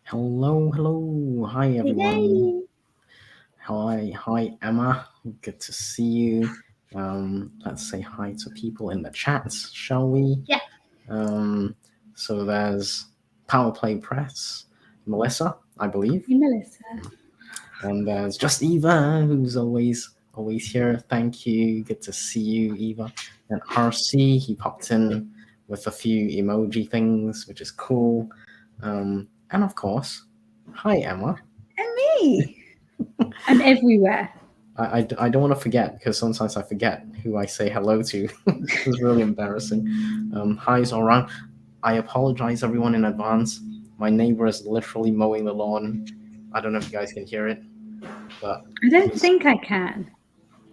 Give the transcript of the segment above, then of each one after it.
Hello. Hi, everyone. Yay! Hi, Emma. Good to see you. Let's say hi to people in the chats, shall we? Yeah. So there's Power Play Press, Melissa, I believe, Hey, Melissa. and there's just Eva, who's always here. Thank you. Good to see you, Eva. And RC, he popped in with a few emoji things, which is cool. And of course, hi, Emma. And me. I'm everywhere. I don't want to forget because sometimes I forget who I say hello to. It's really embarrassing. Hi, Zoran. I apologize, everyone, in advance. My neighbor is literally mowing the lawn. I don't know if you guys can hear it, but I don't he's think I can.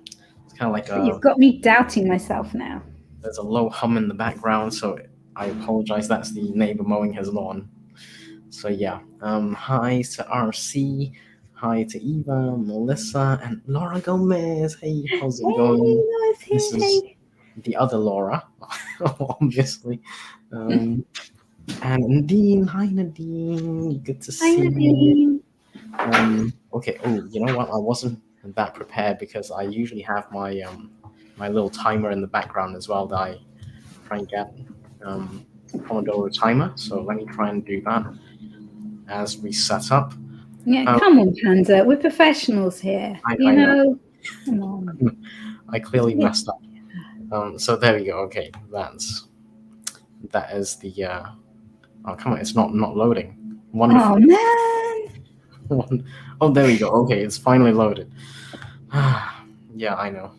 it's kind of like But you've got me doubting myself now. there's a low hum in the background, so I apologize. That's the neighbor mowing his lawn. So yeah, hi to RC, hi to Eva, Melissa, and Laura Gomez. Hey, how's it Hey, going? Laura's This here. is Hey. the other Laura, obviously. Um, and Nadine, hi Nadine, good to Hi, see you. Nadine. Okay. Oh, you know what? I wasn't that prepared because I usually have my little timer in the background as well that I try and get Pomodoro timer. So let me try and do that as we set up. Yeah, Um, come on, Panda. We're professionals here. I know. Come on. I clearly Yeah. messed up. So there we go. Okay, that is the. Oh, come on! It's not loading. Oh, Wonderful. man. Oh, there we go. Okay, it's finally loaded. Yeah, I know.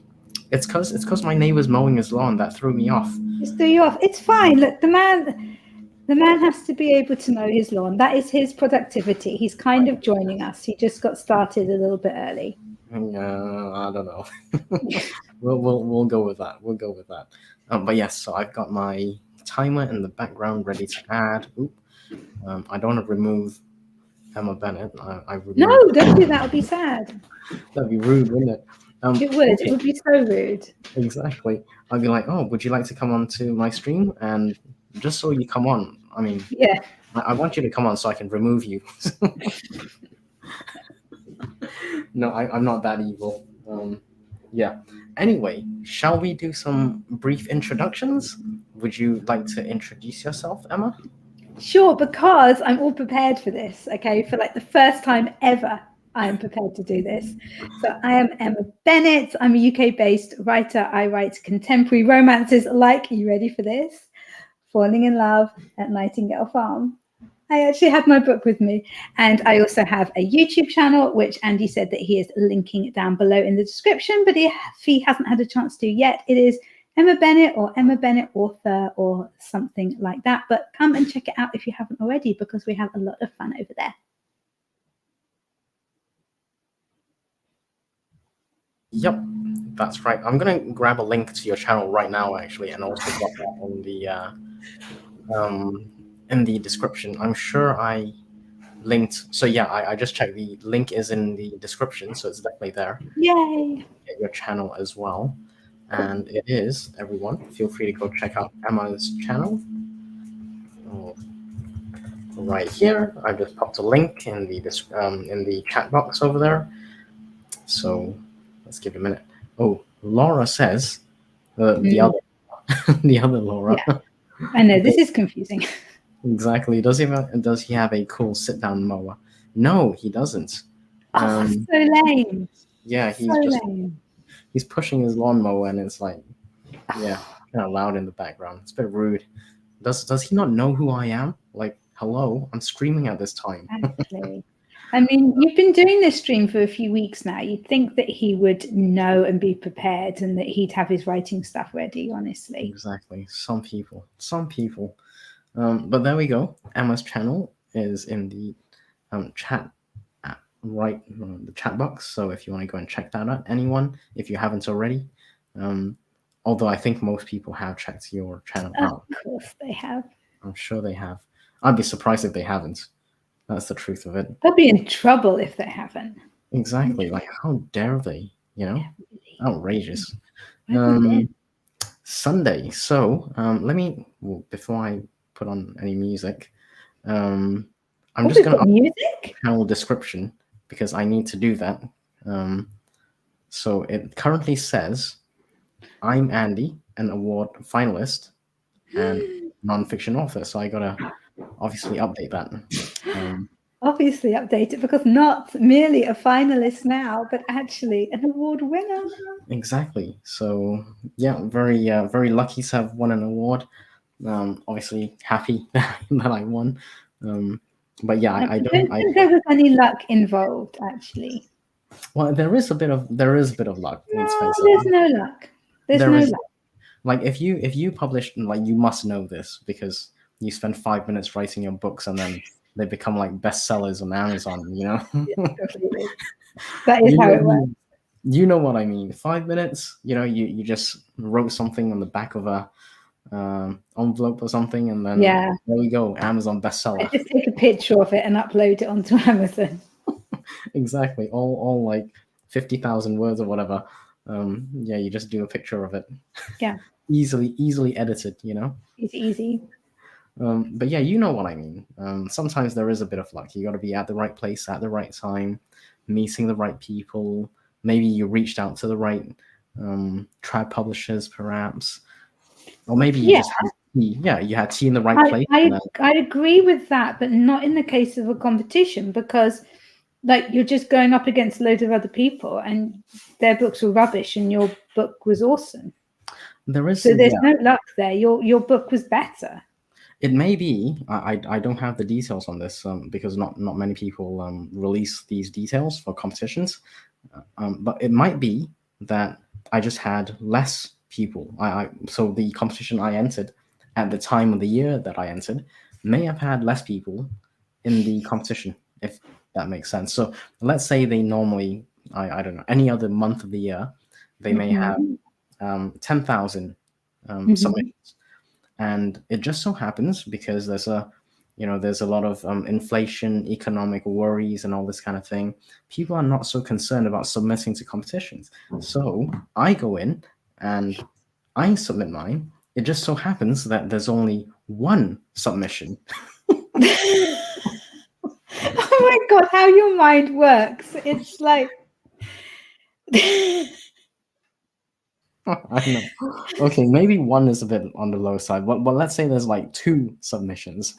It's cause my neighbor's mowing his lawn that threw me off. Just threw you off. It's fine. Look, the man has to be able to mow his lawn. That is his productivity. He's kind of joining us. He just got started a little bit early. I don't know. We'll go with that. We'll go with that. But yes, so I've got my timer in the background ready to add. Oop. I don't want to remove Emma Bennett. I No, removed. don't do that. It'll be sad. That'd be rude, wouldn't it? It would. It Okay, would be so rude. exactly. I'd be like, oh, would you like to come on to my stream? And just so you come on, I mean, Yeah. I want you to come on so I can remove you. No, I'm not that evil. Yeah. Anyway, shall we do some brief introductions? Would you like to introduce yourself, Emma? Sure, because I'm all prepared for this, okay? For like the first time ever, I am prepared to do this. So I am Emma Bennett. I'm a UK-based writer. I write contemporary romances like, are you ready for this? Falling in Love at Nightingale Farm. I actually have my book with me. And I also have a YouTube channel, which Andy said that he is linking down below in the description. But if he hasn't had a chance to yet, it is Emma Bennett or Emma Bennett Author or something like that. But come and check it out if you haven't already, because we have a lot of fun over there. Yep, that's right. I'm gonna grab a link to your channel right now, actually, and also drop that um, in the description. I'm sure I linked. So yeah, I just checked. The link is in the description, so it's definitely there. Yay! Get your channel as well, and it is everyone. Feel free to go check out Emma's channel. Oh, right here. I just popped a link in the chat box over there. So let's give it a minute. Oh, Laura says the other the other Laura. Yeah, I know this is confusing. Exactly. Does he have a cool sit down mower? No, he doesn't. Oh, Um, so lame. yeah, So lame. he's pushing his lawnmower, and it's like, yeah, kind of loud in the background. It's a bit rude. Does he not know who I am? Like, hello, I'm streaming at this time. Exactly. I mean, you've been doing this stream for a few weeks now. You'd think that he would know and be prepared and that he'd have his writing stuff ready, honestly. Exactly. Some people. But there we go. Emma's channel is in the chat right the chat box. So if you want to go and check that out, anyone, if you haven't already, although I think most people have checked your channel Of out. course they have. I'm sure they have. I'd be surprised if they haven't. That's the truth of it. They'll be in trouble if they haven't. Exactly. Like, how dare they? You know, outrageous. Where have we been? Sunday. So let me before I put on any music, I'm just we've going got to music. channel description because I need to do that. So it currently says, I'm Andy, an award finalist and nonfiction author. So I gotta obviously update that. Obviously updated because not merely a finalist now, but actually an award winner. Exactly. So yeah, very lucky to have won an award. Obviously happy that I won. But yeah, I don't don't. think there was any luck involved, actually. Well, there is a bit of luck. Let's No, face there's it. no luck. There's There no is, luck. like, if you publish, like, you must know this because you spend 5 minutes writing your books and then they become like bestsellers on Amazon. Completely. That is you how know, it works. you know what I mean. 5 minutes. You just wrote something on the back of a envelope or something, and then Yeah. there we go, Amazon I bestseller. just take a picture of it and upload it onto Amazon. Exactly. All like 50,000 words or whatever. Yeah, you just do a picture of it. Yeah. Easily edited. It's easy. But yeah, you know what I mean. Sometimes there is a bit of luck. You got to be at the right place at the right time, meeting the right people. Maybe you reached out to the right trad publishers, perhaps, or maybe you just had tea. Yeah, you had tea in the right place. I agree with that, but not in the case of a competition because, like, you're just going up against loads of other people, and their books were rubbish, and your book was awesome. There's no luck there. Your book was better. It may be. I don't have the details on this because not many people release these details for competitions. But it might be that I just had less people. So the competition I entered at the time of the year that I entered may have had less people in the competition, if that makes sense. So let's say they normally, I don't know, any other month of the year, they may have 10,000 submissions. And it just so happens because there's a lot of inflation, economic worries, and all this kind of thing. People are not so concerned about submitting to competitions. So I go in and I submit mine. It just so happens that there's only one submission. Oh my God, how your mind works. It's like... I know. Okay, maybe one is a bit on the low side, but let's say there's like 2 submissions,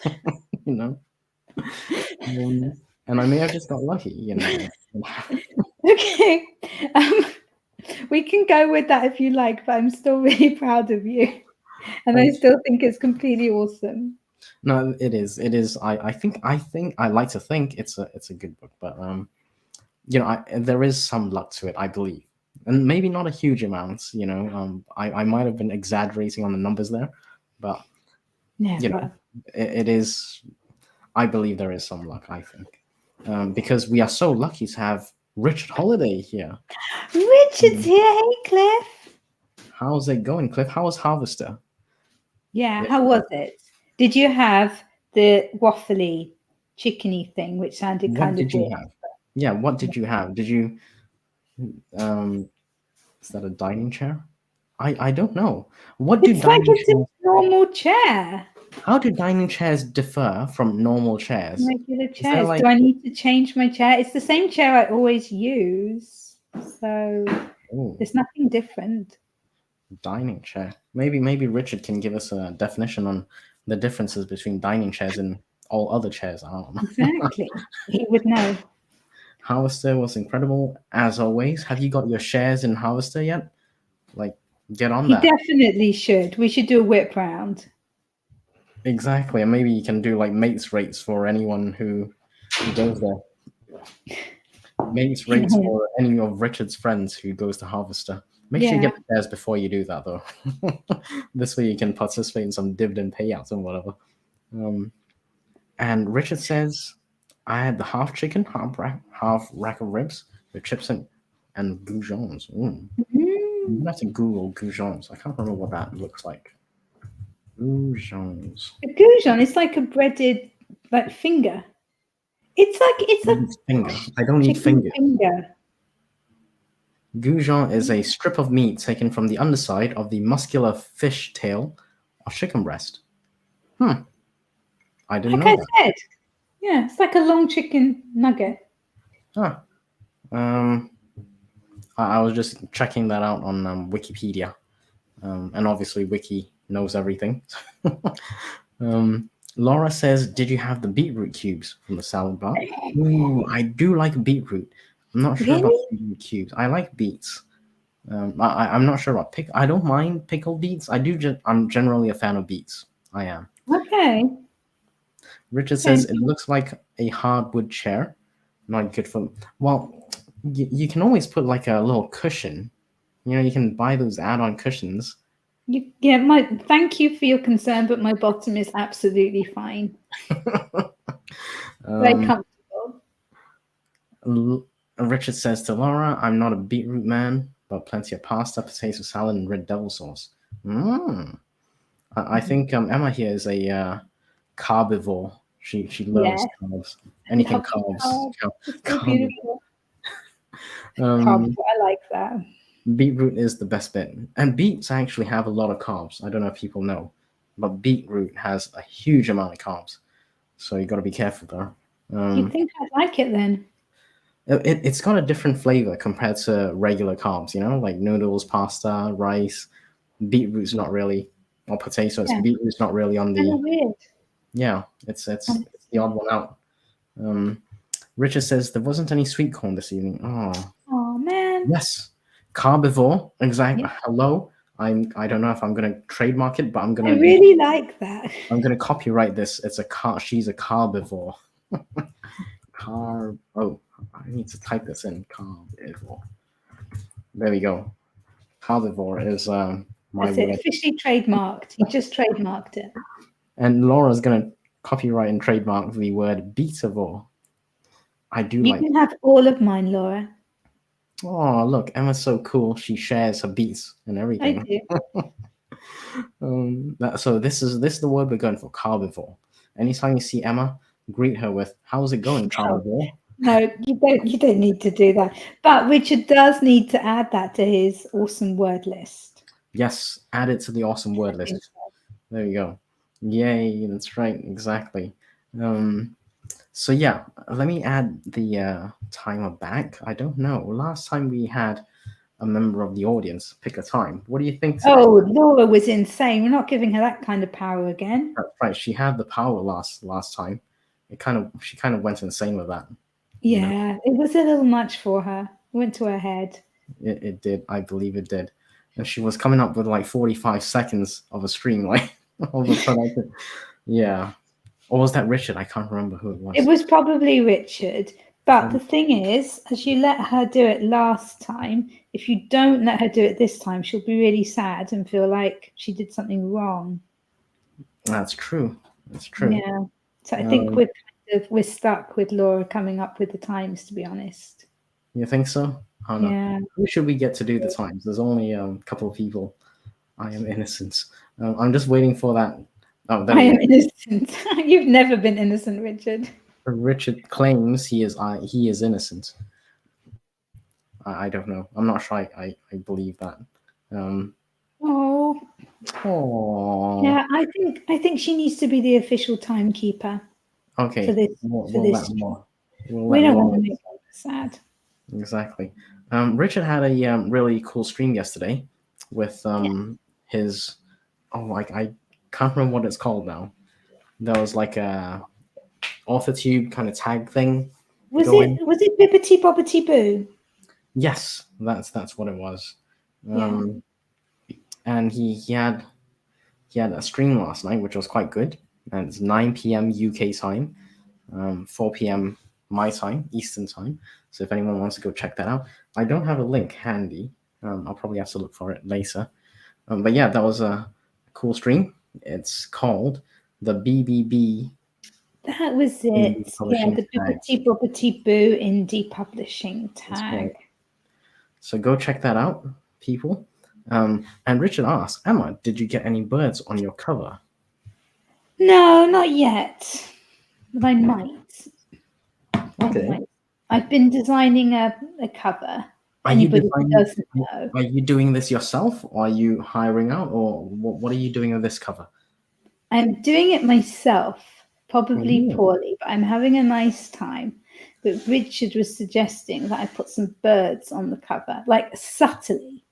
and I may have just got lucky, Okay, we can go with that if you like, but I'm still really proud of you, and I still think it's completely awesome. No, it is. It is. I think. I like to think it's a good book, but there is some luck to it, I believe, and maybe not a huge amount. I might have been exaggerating on the numbers there, but it is. I believe there is some luck. I think because we are so lucky to have Richard Holiday here. Richard's here. Hey, Cliff. How's it going, Cliff? How was Harvester? Yeah, how was it? Did you have the waffly, chickeny thing, which sounded kind of weird? What did you have? Yeah, what did you have? Did you? Is that a dining chair? I don't know. What do dining it's a normal chair. How do dining chairs differ from normal chairs? Regular chairs. Do I need to change my chair? It's the same chair I always use, so there's nothing different. Dining chair. Maybe Richard can give us a definition on the differences between dining chairs and all other chairs. I don't know. Exactly. He would know. Harvester was incredible, as always. Have you got your shares in Harvester yet? Like, get on that. He definitely should. We should do a whip round. Exactly, and maybe you can do like mates rates for anyone who goes there. Mates rates for any of Richard's friends who goes to Harvester. Make sure you get the shares before you do that, though. This way you can participate in some dividend payouts and whatever. And Richard says, I had the half chicken, half rack of ribs with chips and goujons. I'm going to have to Google goujons. I can't remember what that looks like. Goujons. A goujon is like a breaded finger. It's a finger. I don't need finger. Goujon is a strip of meat taken from the underside of the muscular fish tail or chicken breast. I didn't know that. Yeah, it's like a long chicken nugget. Huh. I was just checking that out on Wikipedia, and obviously Wiki knows everything. Laura says, "Did you have the beetroot cubes from the salad bar?" Ooh, I do like beetroot. I'm not sure about Really? beetroot cubes. I like beets. I'm not sure about pick. I don't mind pickled beets. I'm generally a fan of beets. I am. Okay. Richard says Thank it looks like a hardwood chair. Not good for. Well, you can always put like a little cushion. You know, you can buy those add-on cushions. you. Yeah, thank you for your concern, but my bottom is absolutely fine. Very comfortable. Richard says to Laura, "I'm not a beetroot man, but plenty of pasta, potato salad, and red devil sauce." Mm. I think Emma here is a carbivore. She loves Yeah, carbs. I Anything love the carbs. carb. It's so Carbivore. beautiful. Carb, Um, I like that. Beetroot is the best bit, and beets actually have a lot of carbs. I don't know if people know, but beetroot has a huge amount of carbs, so you got to be careful there. You'd think I'd like it then. It's got a different flavor compared to regular carbs. You know, like noodles, pasta, rice. Beetroot's not really, or potatoes. Yeah, Beetroot's not really on kind the. of weird. Yeah, it's the odd one out. Um, Richard says there wasn't any sweet corn this evening. Oh, Oh man. yes, carbivore. Exactly. Yeah, Hello. I don't know if I'm gonna trademark it, but I really like that. I'm gonna copyright this. It's a car. She's a carbivore. Oh, I need to type this in. Carbivore. There we go. Carbivore is my That's it. word. Officially trademarked. You just trademarked it. And Laura's gonna copyright and trademark the word beativore. I do You like. can have all of mine, Laura. Oh, look, Emma's so cool. She shares her beats and I everything. do. So this is the word we're going for, carbivore. Anytime you see Emma, greet her with, "How's it going, Oh, carbivore?" no, you don't. You don't need to do that. But Richard does need to add that to his awesome word list. Yes, add it to the awesome word I think list. so. There you go. Yay, that's right, exactly. So yeah, let me add the timer back. I don't know. Last time we had a member of the audience pick a time. What do you think today? Oh, Laura was insane. We're not giving her that kind of power again. That's right. She had the power last time. She kind of went insane with that. You know? Yeah, it was a little much for her. It went to her head. It did. I believe it did. And she was coming up with like 45 seconds of a stream, like all of a sudden. Yeah. Or was that Richard? I can't remember who it was. It was probably Richard. But the thing is, as you let her do it last time, if you don't let her do it this time, she'll be really sad and feel like she did something wrong. That's true. That's true. Yeah. So I think we're stuck with Laura coming up with the times, to be honest. You think so? I don't know. Yeah. Who should we get to do the times? There's only a couple of people. I am innocent. I'm just waiting for that. Oh, there I we am go. innocent. You've never been innocent, Richard. Richard claims he is innocent. I don't know. I'm not sure I believe that. Oh. Yeah, I think she needs to be the official timekeeper. Okay. For this. We'll let more. We don't want to make her sad. Exactly. Richard had a really cool stream yesterday with his. Oh, I can't remember what it's called now. There was like a AuthorTube kind of tag thing. Was it Bippity Bobbity Boo? Yes, that's what it was. Yeah. And he had a stream last night, which was quite good. And it's 9 p.m. UK time, 4 p.m. my time, Eastern time. So if anyone wants to go check that out, I don't have a link handy. I'll probably have to look for it later. But yeah, that was a cool stream. It's called the BBB. That was it. Yeah, the Bippity Bobbity Boo indie publishing tag. So go check that out, people. And Richard asked, Emma, did you get any birds on your cover? No, not yet. But I might. Okay. I've been designing a cover. Anybody who doesn't know. Are you doing this yourself, or are you hiring out, or what are you doing with this cover? I'm doing it myself, probably Mhm. poorly, but I'm having a nice time. But Richard was suggesting that I put some birds on the cover, like subtly.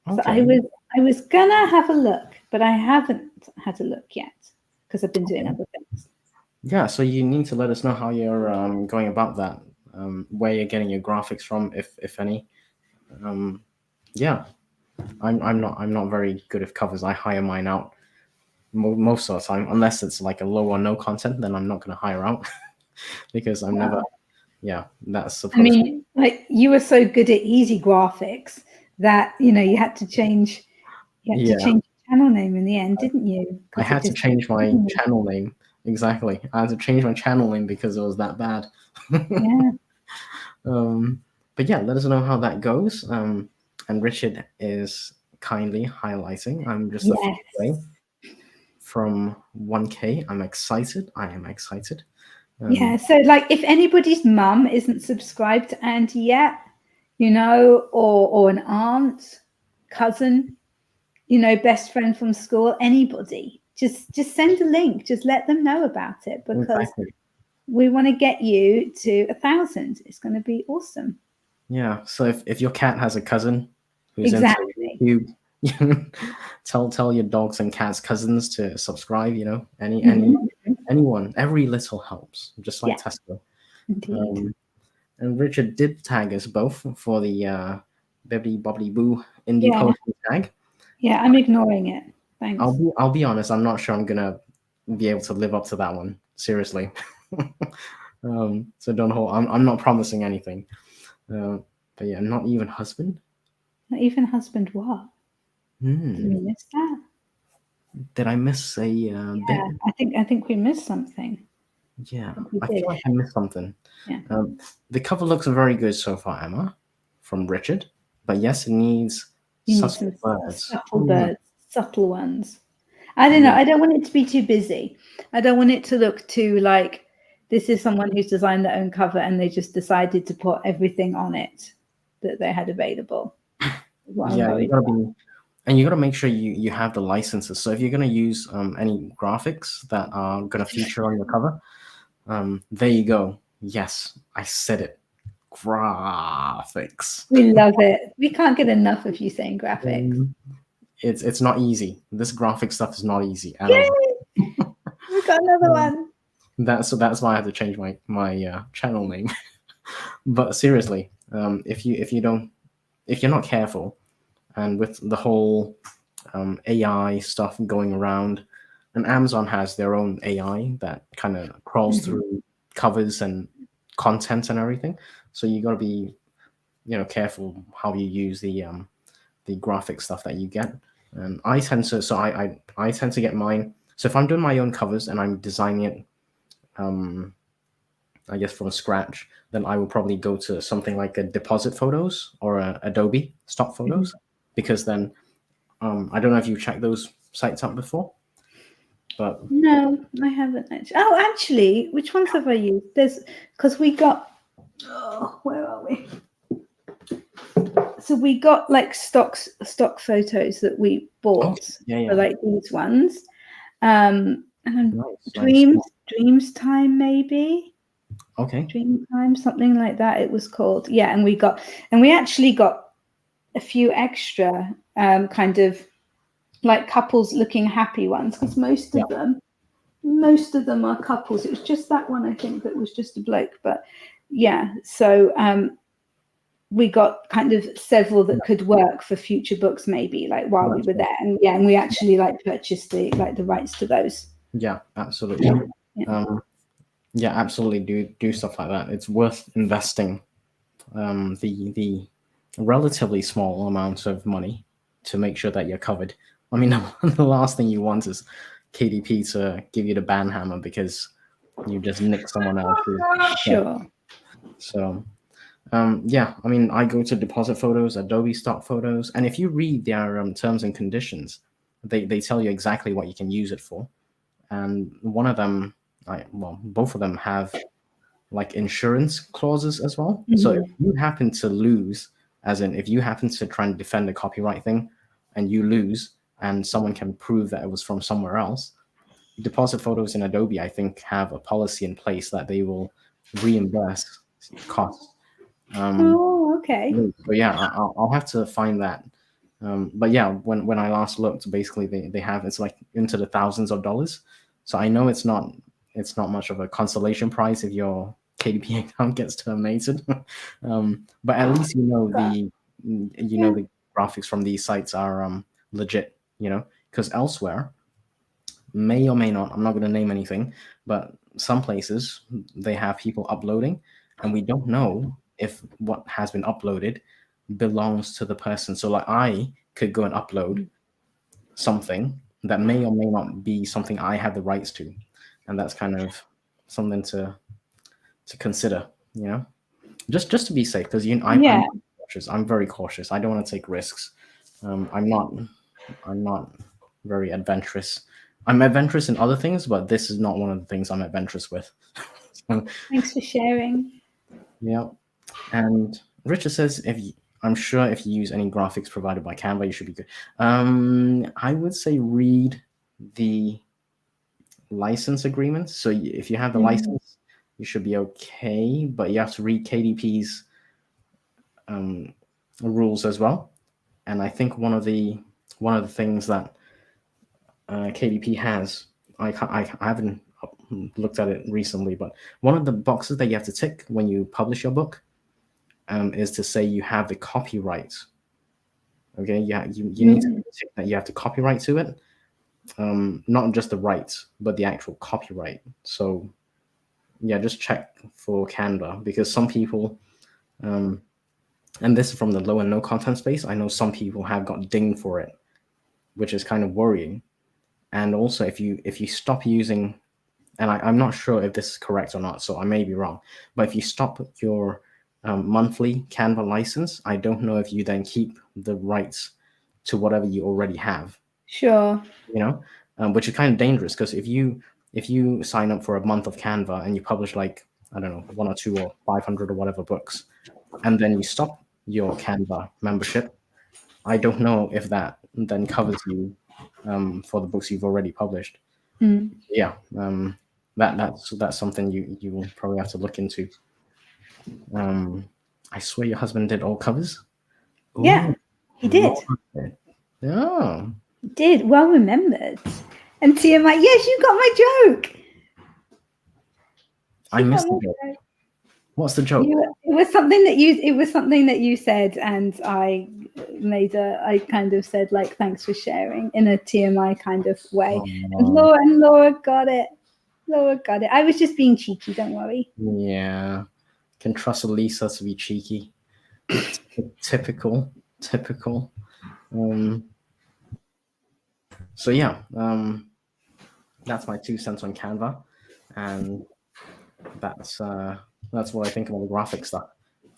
So Okay. I was gonna have a look, but I haven't had a look yet because I've been doing Okay. other things. Yeah. So you need to let us know how you're going about that, where you're getting your graphics from, if any. Um, yeah. I'm not very good at covers. I hire mine out most of the time, unless it's like a low or no content. Then I'm not going to hire out because I'm never. Wow. Yeah, that's I supposed. mean, like you were so good at easy graphics that you had to change. You had to Yeah, change your channel name in the end, didn't you? I Because it had to just change my channel name. Exactly, I had to change my channel name because it was that bad. yeah, um, but yeah, let us know how that goes. And Richard is kindly highlighting. I'm just a few yes, away from 1K. I'm excited. I am excited. yeah. Um, So, like, if anybody's mum isn't subscribed to Andy yet, or an aunt, cousin, best friend from school, anybody, just send a link. Just let them know about it because exactly. we want to get you to 1,000. It's going to be awesome. Yeah. So if your cat has a cousin who's into Exactly. YouTube, tell your dogs and cats cousins to subscribe. Mhm. Anyone, every little helps. Just like Yeah, Tesco. indeed. Um, and Richard did tag us both for the Bibbidi Bobbidi Boo indie Yeah, poetry tag. yeah. I'm ignoring it. Thanks. I'll be honest. I'm not sure I'm gonna be able to live up to that one. Seriously. So don't hold. I'm not promising anything. Uh, but yeah, not even husband. Not even husband. What? Did Hmm. we miss that? Did I miss a bit? Yeah, I think we missed something. Yeah, I think we I did. feel like I missed something. Yeah. The cover looks very good so far, Emma, from Richard. But yes, it needs You need subtle some words. subtle birds, subtle ones. I don't know. Yeah, I don't want it to be too busy. I don't want it to look too like this is someone who's designed their own cover and they just decided to put everything on it that they had available. Is what I'm yeah, you worried gotta about. be, and you gotta make sure you have the licenses. So if you're gonna use any graphics that are gonna feature on your cover, there you go. Yes, I said it. Graphics. We love it. We can't get enough of you saying graphics. Um, it's not easy. This graphic stuff is not easy at all. Yay! We got another Um, one. that's why I had to change my channel name. But seriously, if you're not careful, and with the whole AI stuff going around, and Amazon has their own AI that kind of crawls Mhm. through covers and content and everything. So you got to be careful how you use the graphic stuff that you get. And I tend to so I tend to get mine. So if I'm doing my own covers and I'm designing it, um, I guess from scratch, then I will probably go to something like a Deposit Photos or a Adobe Stock Mhm. Photos, because then I don't know if you've checked those sites out before, but No, I haven't actually. Oh, actually, which ones have I used? There's because we got. Oh, where are we? So we got like stock photos that we oh bought yeah, for yeah, like these ones. And then nice, nice. dreams time maybe Okay, dream time something like that. It was called and we actually got a few extra kind of like couples looking happy ones because yeah, most of them are couples. It was just that one I think that was just a bloke, but yeah. So we got kind of several that could work for future books, maybe like while we nice, were nice. there, and we actually like purchased the rights to those. Yeah, absolutely. Yeah. Um, yeah, absolutely. Do stuff like that. It's worth investing the relatively small amount of money to make sure that you're covered. I mean, the last thing you want is KDP to give you the ban hammer because you just nicked someone else's stuff. Sure. So, yeah, I mean, I go to Deposit Photos, Adobe Stock Photos, and if you read their terms and conditions, they tell you exactly what you can use it for. And one of them, both of them have like insurance clauses as well. So if Mhm. you happen to lose, as in if you happen to try and defend a copyright thing and you lose, and someone can prove that it was from somewhere else, Deposit Photos and Adobe, I think, have a policy in place that they will reimburse costs. Oh, okay. But yeah, I'll have to find that. But yeah, when I last looked, basically they have, it's like into the thousands of dollars. So I know it's not much of a consolation prize if your KDP account gets terminated. But at least Yeah. the graphics from these sites are legit. Because elsewhere, may or may not, I'm not going to name anything, but some places they have people uploading, and we don't know if what has been uploaded belongs to the person. So like I could go and upload something that may or may not be something I have the rights to, and that's kind of something to consider, just to be safe, because Yeah. I'm cautious. I'm very cautious. I don't want to take risks. I'm not very adventurous. I'm adventurous in other things, but this is not one of the things I'm adventurous with. So, Thanks for sharing. yeah. And Richard says, I'm sure if you use any graphics provided by Canva, you should be good. I would say read the license agreements. So if you have the license, you should be okay. But you have to read KDP's rules as well. And I think one of the things that KDP has, I haven't looked at it recently, but one of the boxes that you have to tick when you publish your book is to say you have the copyright. Okay, yeah, you need to tick that you have the copyright to it, not just the rights, but the actual copyright. So yeah, just check for Canva, because some people, and this is from the low and no content space, I know some people have got dinged for it, which is kind of worrying. And also, if you stop using, and I'm not sure if this is correct or not, so I may be wrong, but if you stop your monthly Canva license, I don't know if you then keep the rights to whatever you already have. Sure. Which is kind of dangerous, because if you sign up for a month of Canva and you publish, like, I don't know, 1 or 2 or 500 or whatever books, and then you stop your Canva membership, I don't know if that then covers you for the books you've already published. Yeah, that's something you will probably have to look into. I swear your husband did all covers. Yeah, Ooh, he did. Yeah. He did. Well remembered. And Tia like, yes, you got my joke. I missed the joke. What's the joke? It was something that you said, and I kind of said, like, thanks for sharing, in a TMI kind of way. And Laura got it. Laura got it. I was just being cheeky, don't worry. Yeah. Can trust Lisa to be cheeky. Typical. So yeah, that's my 2 cents on Canva, and that's what I think about the graphic stuff.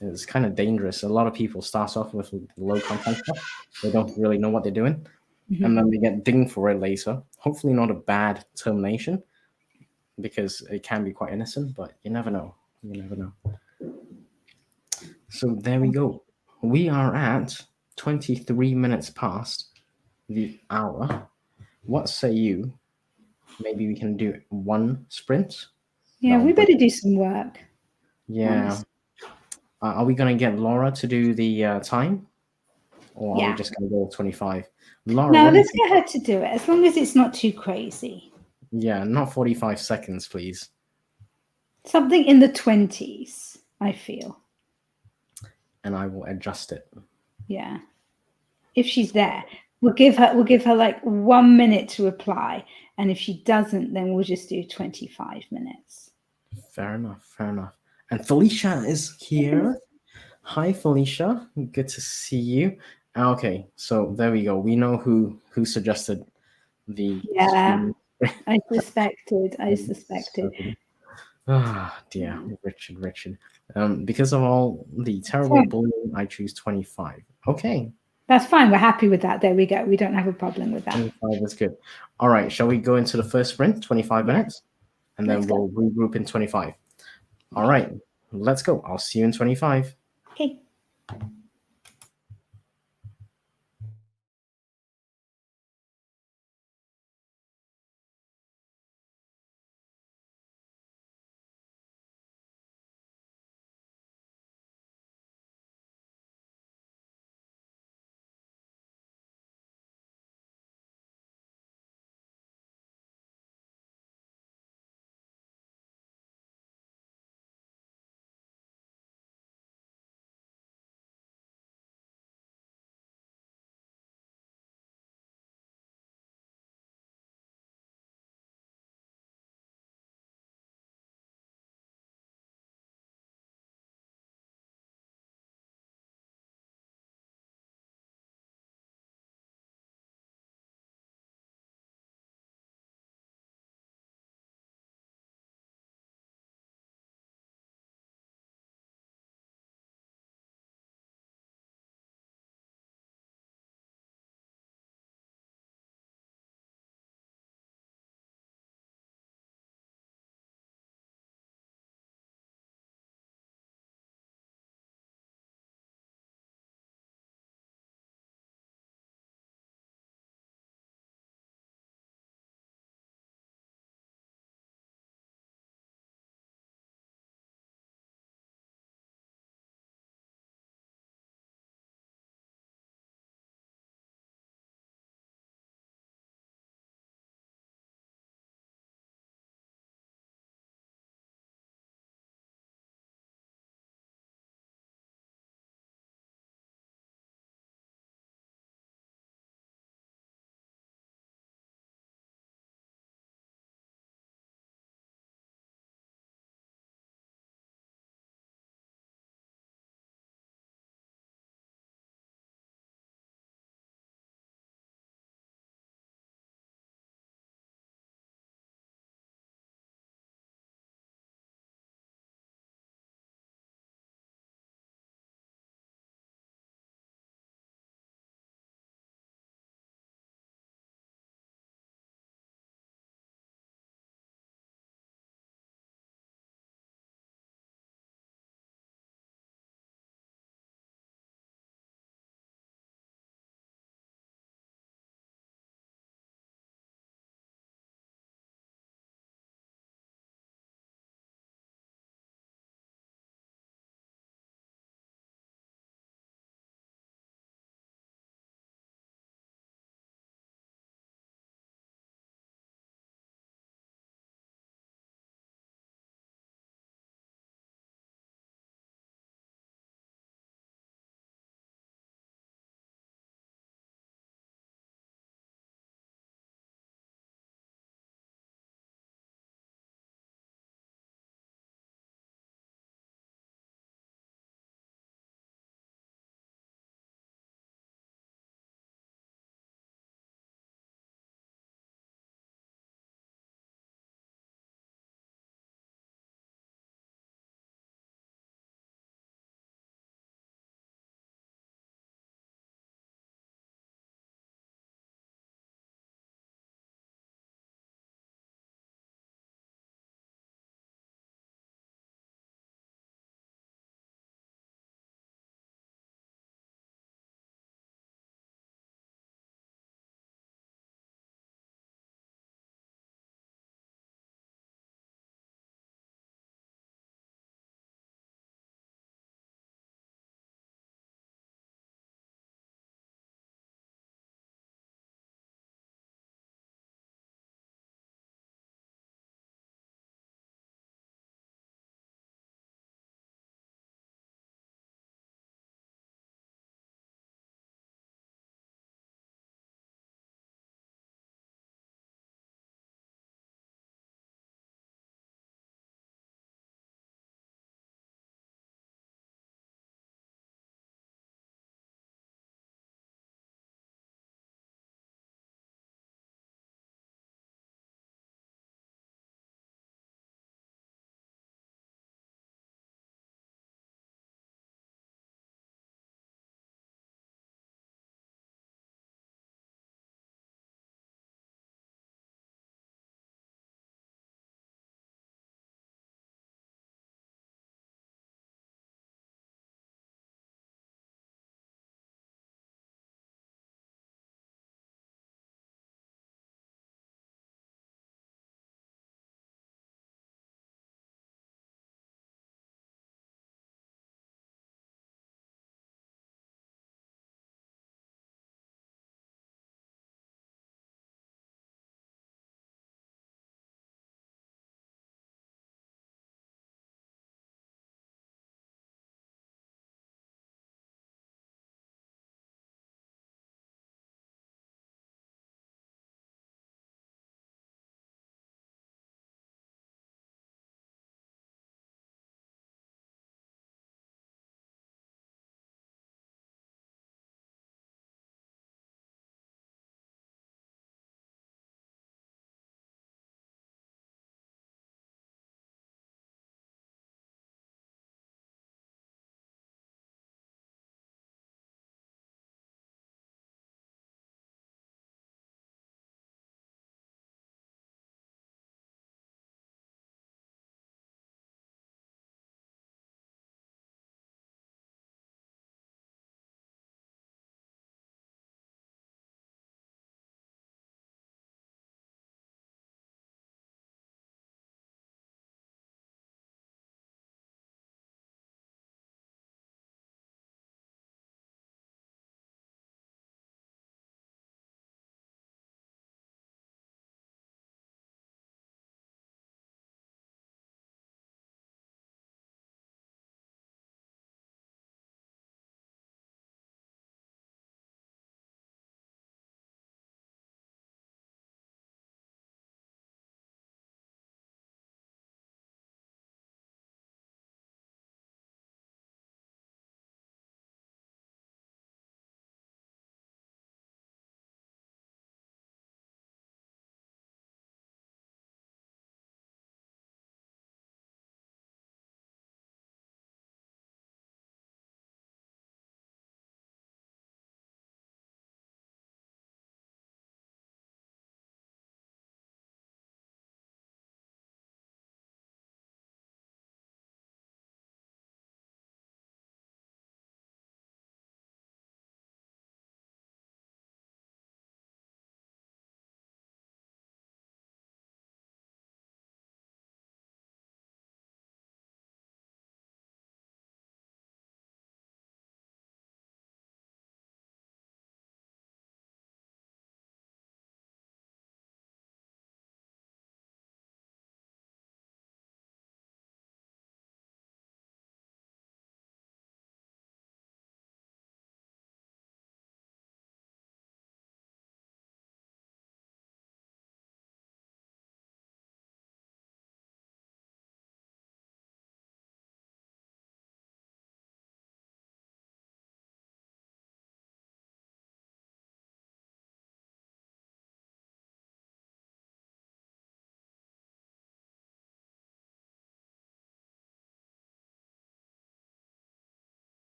It's kind of dangerous. A lot of people start off with low content stuff. They don't really know what they're doing, and then they get dinged for it later. Hopefully not a bad termination, because it can be quite innocent, but you never know. So there we go. We are at 23 minutes past the hour. What say you? Maybe we can do 1 sprint. Yeah, we better do some work. Yeah. Are we going to get Laura to do the time? Or are we just going to go 25? Laura, no, let's get her to do it, as long as it's not too crazy. Yeah, not 45 seconds, please. Something in the 20s, I feel. And I will adjust it. Yeah. If she's there, we'll give her like 1 minute to reply. And if she doesn't, then we'll just do 25 minutes. Fair enough. And Felicia is here. Hi, Felicia. Good to see you. Okay, so there we go. We know who suggested the. Yeah, I suspected. Ah, dear, Richard. Because of all the terrible bullying, I choose 25. Okay. That's fine. We're happy with that. There we go. We don't have a problem with that. 25 is good. All right, shall we go into the first sprint, 25 minutes? And then we'll regroup in 25. All right, let's go. I'll see you in 25. Okay.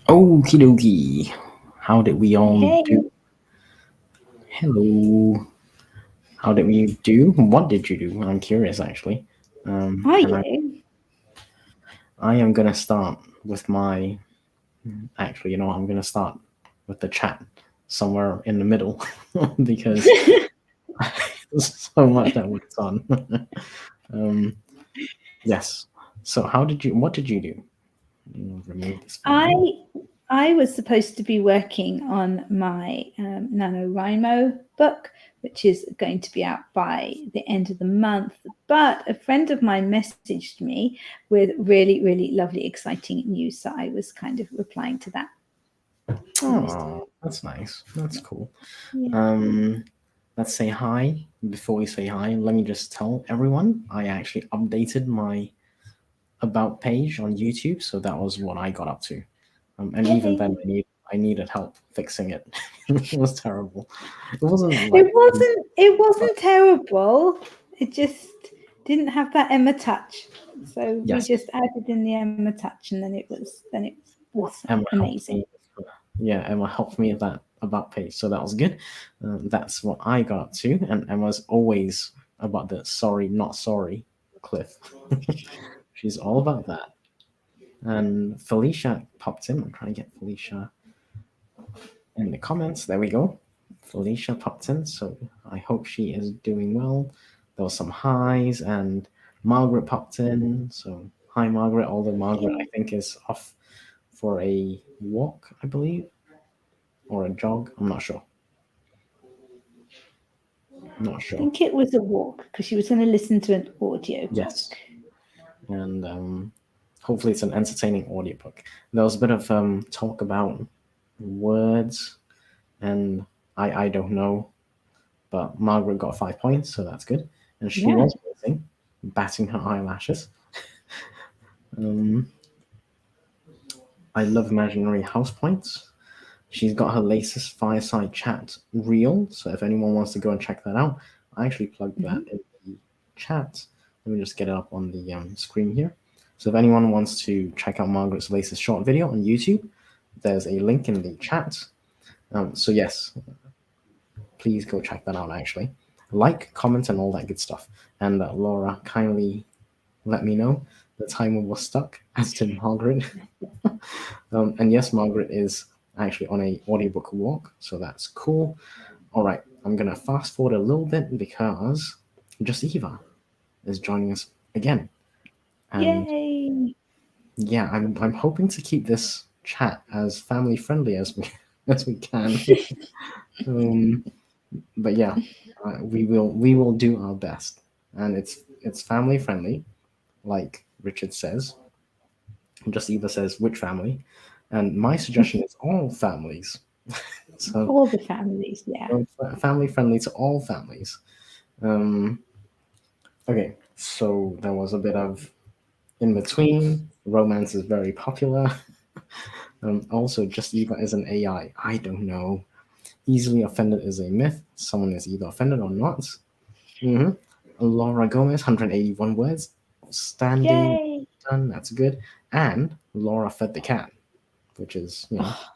Okie dokie. How did we all Hey, do? Hello. How did we do? What did you do? I'm curious actually. are And you? I am gonna start with my. Actually, you know, I'm gonna start with the chat somewhere in the middle because there's so much that went on. um, yes. So how did you? What did you do? Remove this from I you. I was supposed to be working on my NaNoWriMo book, which is going to be out by the end of the month. But a friend of mine messaged me with really, really lovely, exciting news. So I was kind of replying to that. Oh, that's nice. That's cool. Yeah. Um, let's say hi. Before we say hi, let me just tell everyone I actually updated my about page on YouTube, so that was what I got up to. And even then, Yay. I needed help fixing it. It was terrible. It wasn't It like, wasn't it but wasn't terrible. It just didn't have that Emma touch. So we yes, just added in the Emma touch and then it was awesome, Emma helped amazing. me. Yeah, Emma helped me with that about page, so that was good. That's what I got up to, and Emma's always about the sorry, not sorry, Cliff. She's all about that. And Felicia popped in. I'm trying to get Felicia in the comments. There we go. Felicia popped in, so I hope she is doing well. There was some highs, and Margaret popped in. So hi, Margaret. Although Margaret, I think, is off for a walk, I believe, or a jog. I'm not sure. Not I sure. think it was a walk because she was going to listen to an audio Yes, book. and hopefully it's an entertaining audiobook. There was a bit of talk about words, and I don't know, but Margaret got 5 points, so that's good. And she Yeah. was amazing, batting her eyelashes. Um, I love imaginary house points. She's got her latest fireside chat reel, so if anyone wants to go and check that out, I actually plugged that Mhm. in the chat. Let me just get it up on the screen here. So if anyone wants to check out Margaret's latest short video on YouTube, there's a link in the chat. So yes, please go check that out. Actually, like, comment, and all that good stuff. And Laura kindly let me know the timer was stuck, as did Margaret. And yes, Margaret is actually on a audiobook walk, so that's cool. All right, I'm gonna fast forward a little bit because Just Eva is joining us again, and Yay. yeah, I'm hoping to keep this chat as family friendly as we as we can. um, but yeah, we will do our best, and it's family friendly, like Richard says. Just Eva says which family, and my suggestion is all families. So All the families, yeah. family friendly to all families. Um, okay, so there was a bit of in between. Romance is very popular. Also, Just Eva is an AI. I don't know. Easily offended is a myth. Someone is either offended or not. hmm Laura Gomez, 181 words. Standing Yay. done. That's good. And Laura fed the cat, which is, Oh,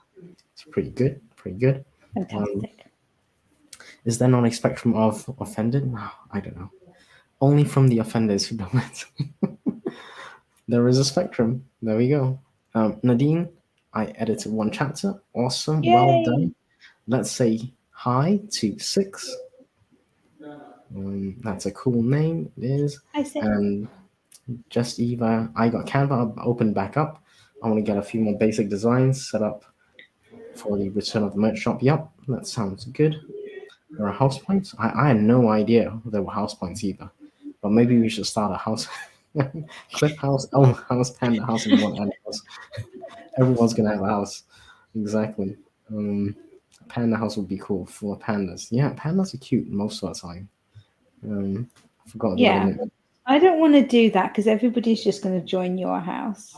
it's pretty good. Pretty good. Um, fantastic. is there not a spectrum of offended? No, I don't know. Only from the offenders who don't. There is a spectrum. There we go. Nadine, I edited one chapter. Awesome. Well Yay. done. Let's say hi to Six. That's a cool name. It is. I said, And Just Eva, I got Canva opened back up. I want to get a few more basic designs set up for the return of the merch shop. Yep, that sounds good. There are house points. I had no idea there were house points either. But maybe we should start a house. Cliff House, Elm House, Panda House, and one Ant House. Everyone's gonna have a house. Exactly. Um, Panda House would be cool, full of pandas. Yeah, pandas are cute most of the time. I forgot the other yeah, name. I don't want to do that because everybody's just going to join your house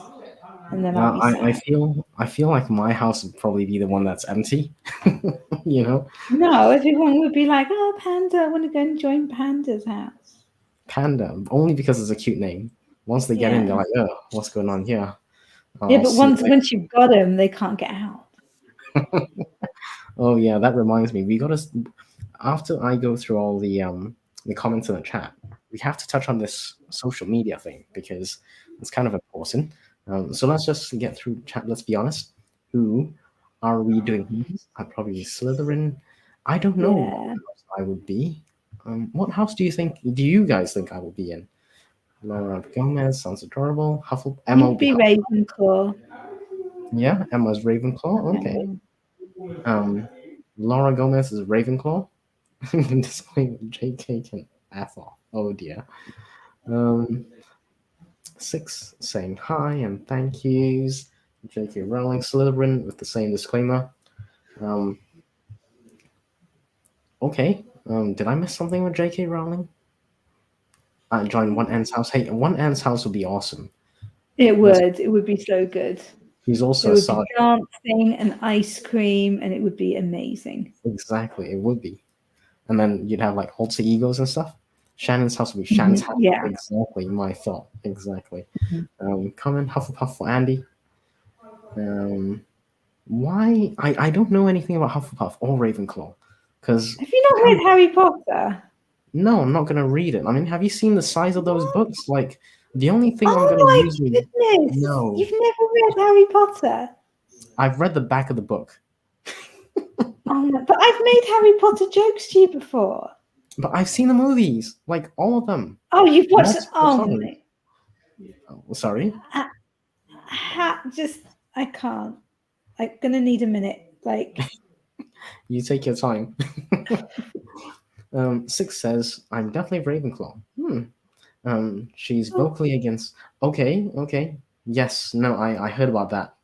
and then I'll be I sad. feel like my house would probably be the one that's empty. you know, No, everyone would be like, oh, Panda, I want to go and join Panda's house. Panda only because it's a cute name. Once they get in, Yeah. they're like, "Oh, what's going on here?" Yeah, I'll but see you once you've got them, they can't get out. Oh yeah, that reminds me. We gotta after I go through all the comments in the chat, we have to touch on this social media thing because it's kind of important. So let's just get through chat. Let's be honest. Who are we doing? I'd probably Slytherin. I don't know what Yeah, house I would be. What house do you think? Do you guys think I will be in? Laura Gomez sounds adorable. Emma will you'd be be Ravenclaw. Yeah, Emma's Ravenclaw. Okay. Yeah. Um, Laura Gomez is Ravenclaw. Disclaimer: JK can F off. Oh dear. Um, 6 saying hi and thank yous. JK Rowling Slytherin with the same disclaimer. Um, okay. Did I miss something with JK Rowling? I join One End's house. Hey, One End's house would be awesome. It That's, would. It would be so good. he's also There a would be sergeant. dancing and ice cream, and it would be amazing. Exactly, it would be. And then you'd have like alter egos and stuff. Shannon's house would be Shannon's house. Yeah. Exactly, my thought. Exactly. Comment Hufflepuff for Andy. Why? I don't know anything about Hufflepuff or Ravenclaw. Because Have you not read Harry Potter? no, I'm not gonna read it. I mean, have you seen the size of those books? Like, the only thing I'm Oh gonna my usually goodness! no, You've never read Harry Potter? I've read the back of the book, Oh no, but I've made Harry Potter jokes to you before. but I've seen the movies, like all of them. Oh, you've watched. Multiple Oh times. my! Oh, sorry. Just I can't. I'm gonna need a minute. Like, You take your time. 6 says, I'm definitely Ravenclaw. She's vocally against. Okay, okay. Yes, no, I heard about that.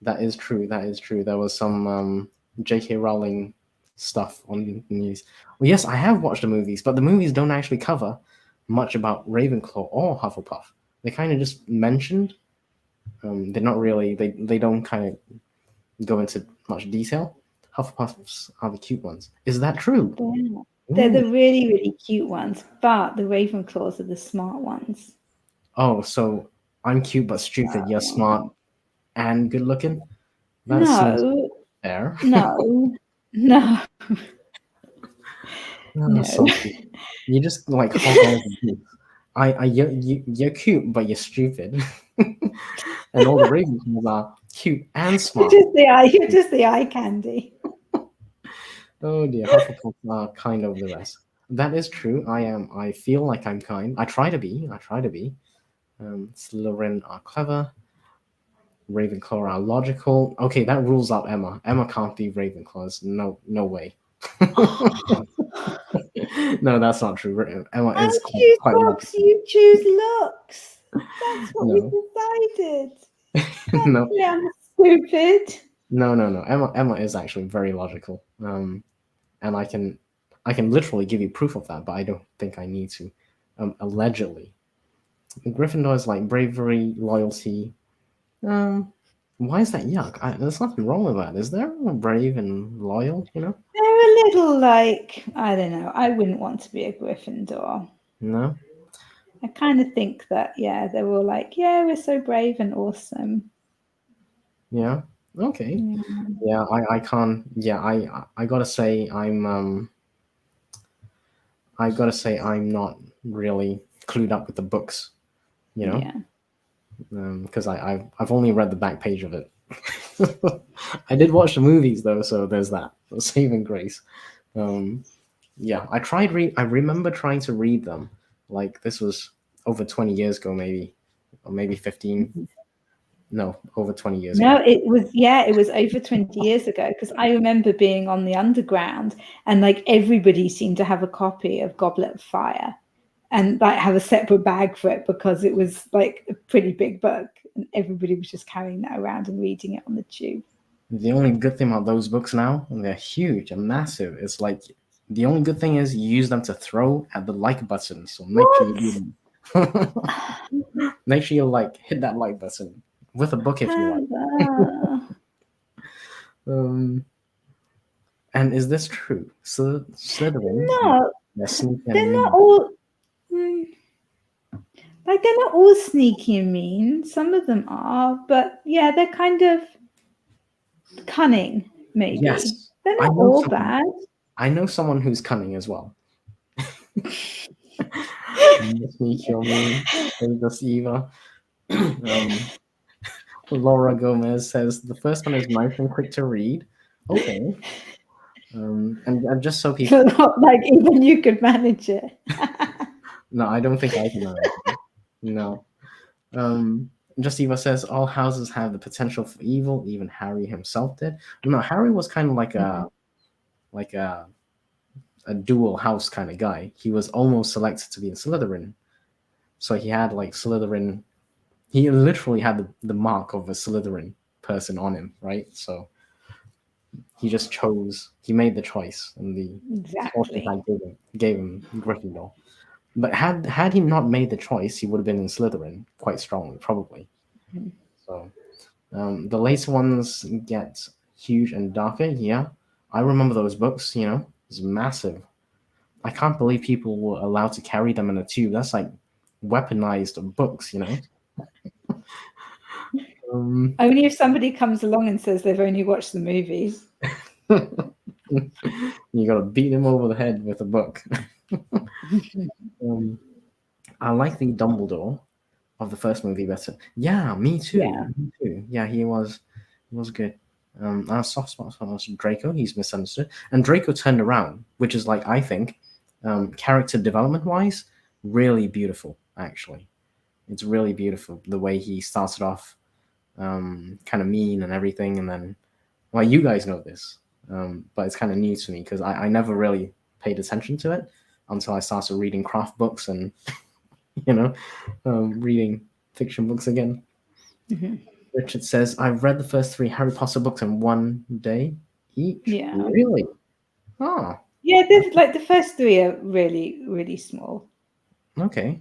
That is true. That is true. There was some J.K. Rowling stuff on the news. Well, yes, I have watched the movies, but the movies don't actually cover much about Ravenclaw or Hufflepuff. They kind of just mentioned. They're not really. They don't kind of go into much detail. Hufflepuffs are the cute ones. Is that true? they're Ooh. the really, really cute ones, but the Ravenclaws are the smart ones. Oh, so I'm cute but stupid. You're smart and good looking. That seems No, fair. no, no, Oh, no. so cute. You just like hog all the beef. You're cute, but you're stupid. And all the Ravenclaws are cute and smart. You're just the eye candy. Oh dear, Hufflepuff are kind of the rest. That is true. I am. I feel like I'm kind. I try to be. I try to be. Slytherin are clever. Ravenclaw are logical. Okay, that rules out Emma. Emma can't be Ravenclaws. No, no way. No, that's not true. Emma I is choose quite box, logical. you choose looks. That's what we No, decided. no, Yeah, I'm stupid. no. Emma is actually very logical. And I can literally give you proof of that, but I don't think I need to. Allegedly, Gryffindor is like bravery, loyalty. Why is that yuck? There's nothing wrong with that, is there? Brave and loyal, you know? They're a little like, I don't know. I wouldn't want to be a Gryffindor. No. I kind of think that, yeah, they're all like, yeah, we're so brave and awesome. Yeah. Okay. Yeah. Yeah. I can't. Yeah. I gotta say I gotta say I'm not really clued up with the books, you know, Yeah. because I've only read the back page of it. I did watch the movies though, so there's that saving grace. Yeah, I remember trying to read them. Like this was over 20 years ago, maybe, or maybe 15. No, over 20 years No, ago. it was over 20 years ago because I remember being on the underground and like everybody seemed to have a copy of Goblet of Fire and like have a separate bag for it because it was like a pretty big book and everybody was just carrying that around and reading it on the tube. The only good thing about those books now, and they're huge and massive, it's like the only good thing is you use them to throw at the like button. So make sure you do them. Make sure you like hit that like button with a book if you like. Um, and is this true? Slytherin, No, they're sneaky and they're not mean. all. Like they're not all sneaky and mean. Some of them are, but yeah, they're kind of cunning. Maybe Yes, they're I not know all someone. bad. I know someone who's cunning as well. Sneaky or mean, just Eva. um, Laura Gomez says the first one is nice and quick to read. Okay. And just so people, Not like even you could manage it. no, I don't think I can manage it. No. Just Eva says all houses have the potential for evil. Even Harry himself did. No, Harry was kind of like a dual house kind of guy. He was almost selected to be in Slytherin, so he had like Slytherin. He literally had the mark of a Slytherin person on him, right? So he just chose. He made the choice, and the fortune Exactly. I gave him Gryffindor. But had he not made the choice, he would have been in Slytherin quite strongly, probably. Mhm. So the later ones get huge and darker. Yeah, I remember those books. It's massive. I can't believe people were allowed to carry them in a tube. That's like weaponized books. Um, Only if somebody comes along and says they've only watched the movies. you gotta beat him over the head with a book. um, I like the Dumbledore of the first movie better. Yeah, me too. Yeah. Me too. Yeah, he was good. Our soft spot was Draco. He's misunderstood, and Draco turned around, which is like I think, character development wise, really beautiful. Actually, it's really beautiful the way he started off, kind of mean and everything, and then, well, you guys know this, but it's kind of new to me because I never really paid attention to it until I started reading craft books and you know, reading fiction books again. Mhm. Richard says, I've read the first 3 Harry Potter books in one day each. Yeah. Really? Oh, Yeah, there's like the first three are really, really small. okay.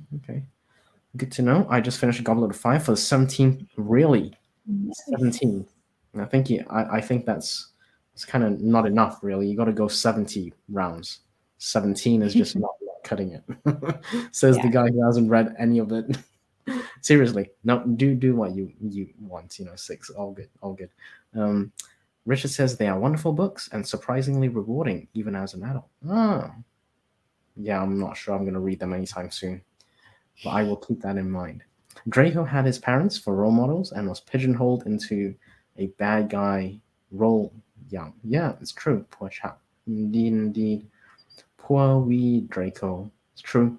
Good to know. I just finished Goblet of Fire for the 17th. Really? Nice. 17. I think that's it's kind of not enough, really. You got to go 70 rounds. 17 is just not cutting it. Says the Yeah. guy who hasn't read any of it. Seriously, no, do what you want. 6, all good, all good. Richard says they are wonderful books and surprisingly rewarding, even as an adult. Oh, yeah, I'm not sure I'm going to read them anytime soon, but I will keep that in mind. Draco had his parents for role models and was pigeonholed into a bad guy role young. Yeah, it's true. Poor chap. Indeed. Poor wee Draco. It's true.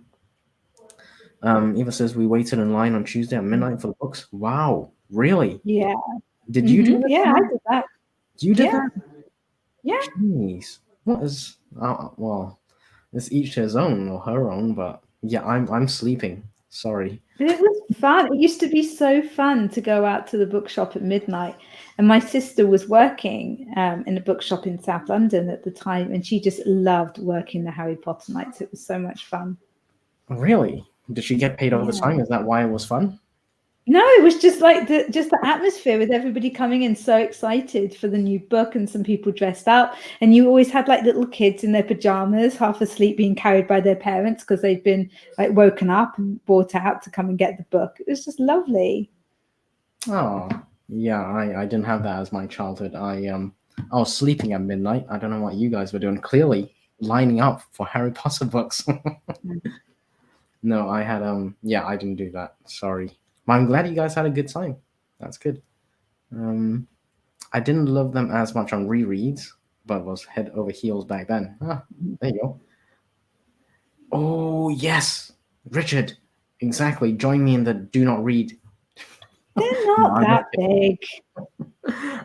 Eva says we waited in line on Tuesday at midnight for the books. Wow, really? Yeah. Did you do that? Yeah, I Emma? did that. You did Yeah. that? Yeah. Jeez. What is? Well, it's each his own or her own, but yeah, I'm sleeping. Sorry. It was fun. It used to be so fun to go out to the bookshop at midnight. And my sister was working in a bookshop in South London at the time, and she just loved working the Harry Potter nights. It was so much fun. Really? Did she get paid Yeah. overtime? Is that why it was fun? No, it was just like the atmosphere with everybody coming in so excited for the new book and some people dressed up. And you always had like little kids in their pajamas, half asleep, being carried by their parents because they've been like woken up and brought out to come and get the book. It was just lovely. Oh, yeah. I didn't have that as my childhood. I was sleeping at midnight. I don't know what you guys were doing. Clearly lining up for Harry Potter books. No, I had yeah, I didn't do that. Sorry. But I'm glad you guys had a good time. That's good. I didn't love them as much on rereads, but was head over heels back then. There you go. Oh yes, Richard. Exactly. Join me in the do not read. They're No, not that big.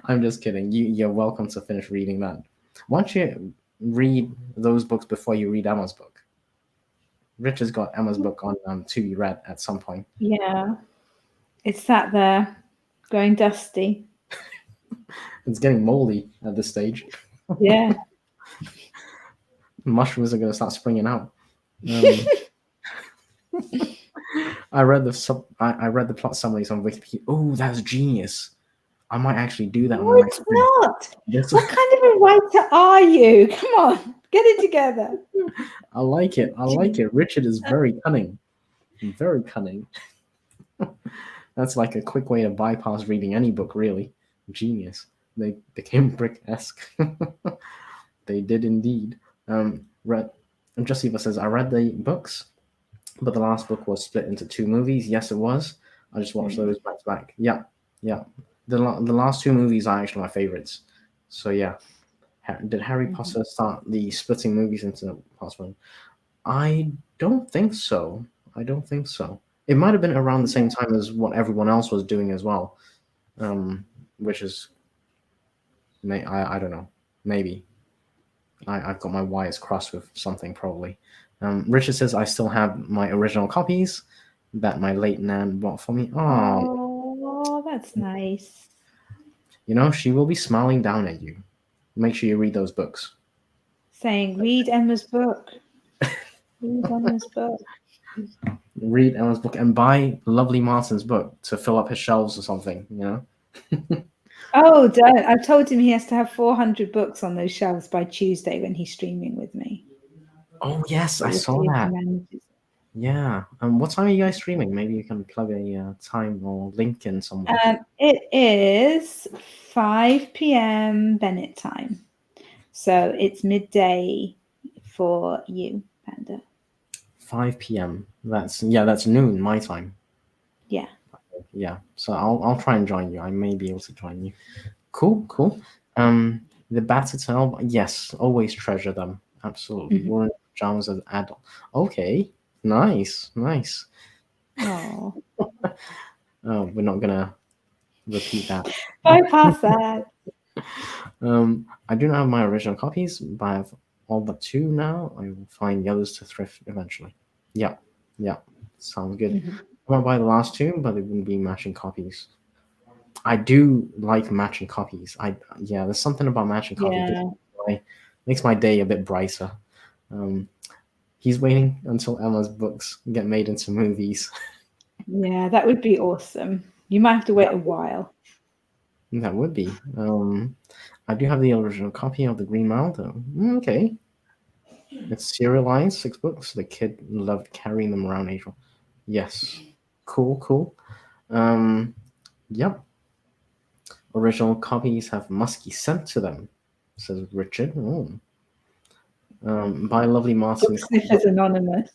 I'm just kidding. You're welcome to finish reading that. Why don't you read those books before you read Emma's book? Richard's got Emma's book on to be read at some point. Yeah. It's sat there growing dusty. It's getting moldy at this stage. Yeah. Mushrooms are going to start springing out. I read the plot summaries on Wikipedia. Oh, that's genius! I might actually do that on No, the it's next. not. This, What kind of a writer are you? Come on, get it together. I like it. Richard is very cunning. Very cunning. That's like a quick way to bypass reading any book, really. Genius. They became brick-esque. They did indeed. Read. And Just Eva says, I read the books, but the last book was split into two movies. Yes, it was. I just watched those back to back. Yeah, yeah. The last two movies are actually my favorites. So yeah, did Harry Potter start the splitting movies into parts one? I don't think so. I don't think so. It might have been around the same time as what everyone else was doing as well, which is, I don't know, maybe. I've got my wires crossed with something probably. Richard says I still have my original copies that my late nan bought for me. Oh, that's nice. You know, she will be smiling down at you. Make sure you read those books. Saying, read Emma's book. Read Emma's book. Read Emma's book and buy Lovely Martin's book to fill up his shelves or something, you know? Oh, don't. I've told him he has to have 400 books on those shelves by Tuesday when he's streaming with me. Oh, yes, So I we'll saw see if he that. manages. Yeah. What time are you guys streaming? Maybe you can plug a time or link in somewhere. It is 5 p.m. Bennett time. So it's midday for you, Panda. 5 p.m. That's noon my time. Yeah. Yeah. So I'll try and join you. I may be able to join you. Cool. The Battletel, yes, always treasure them. Absolutely. Mhm. We're in pajamas as an adult. Okay. Nice. Oh, We're not gonna repeat that. bypass that. I do not have my original copies, but I have all but two now. I will find the others to thrift eventually. Yeah. Sounds good. Mhm. I want to buy the last two, but it wouldn't be matching copies. I do like matching copies. There's something about matching copies Yeah. that makes my day a bit brighter. He's waiting until Emma's books get made into movies. Yeah, that would be awesome. You might have to wait a while. That would be. I do have the original copy of the Green Mile, though. Okay. It's serialized, 6 books. The kid loved carrying them around April. Yes. Cool. Yep. Original copies have musky scent to them, says Richard. By Lovely Martin. Book Sniffers Anonymous.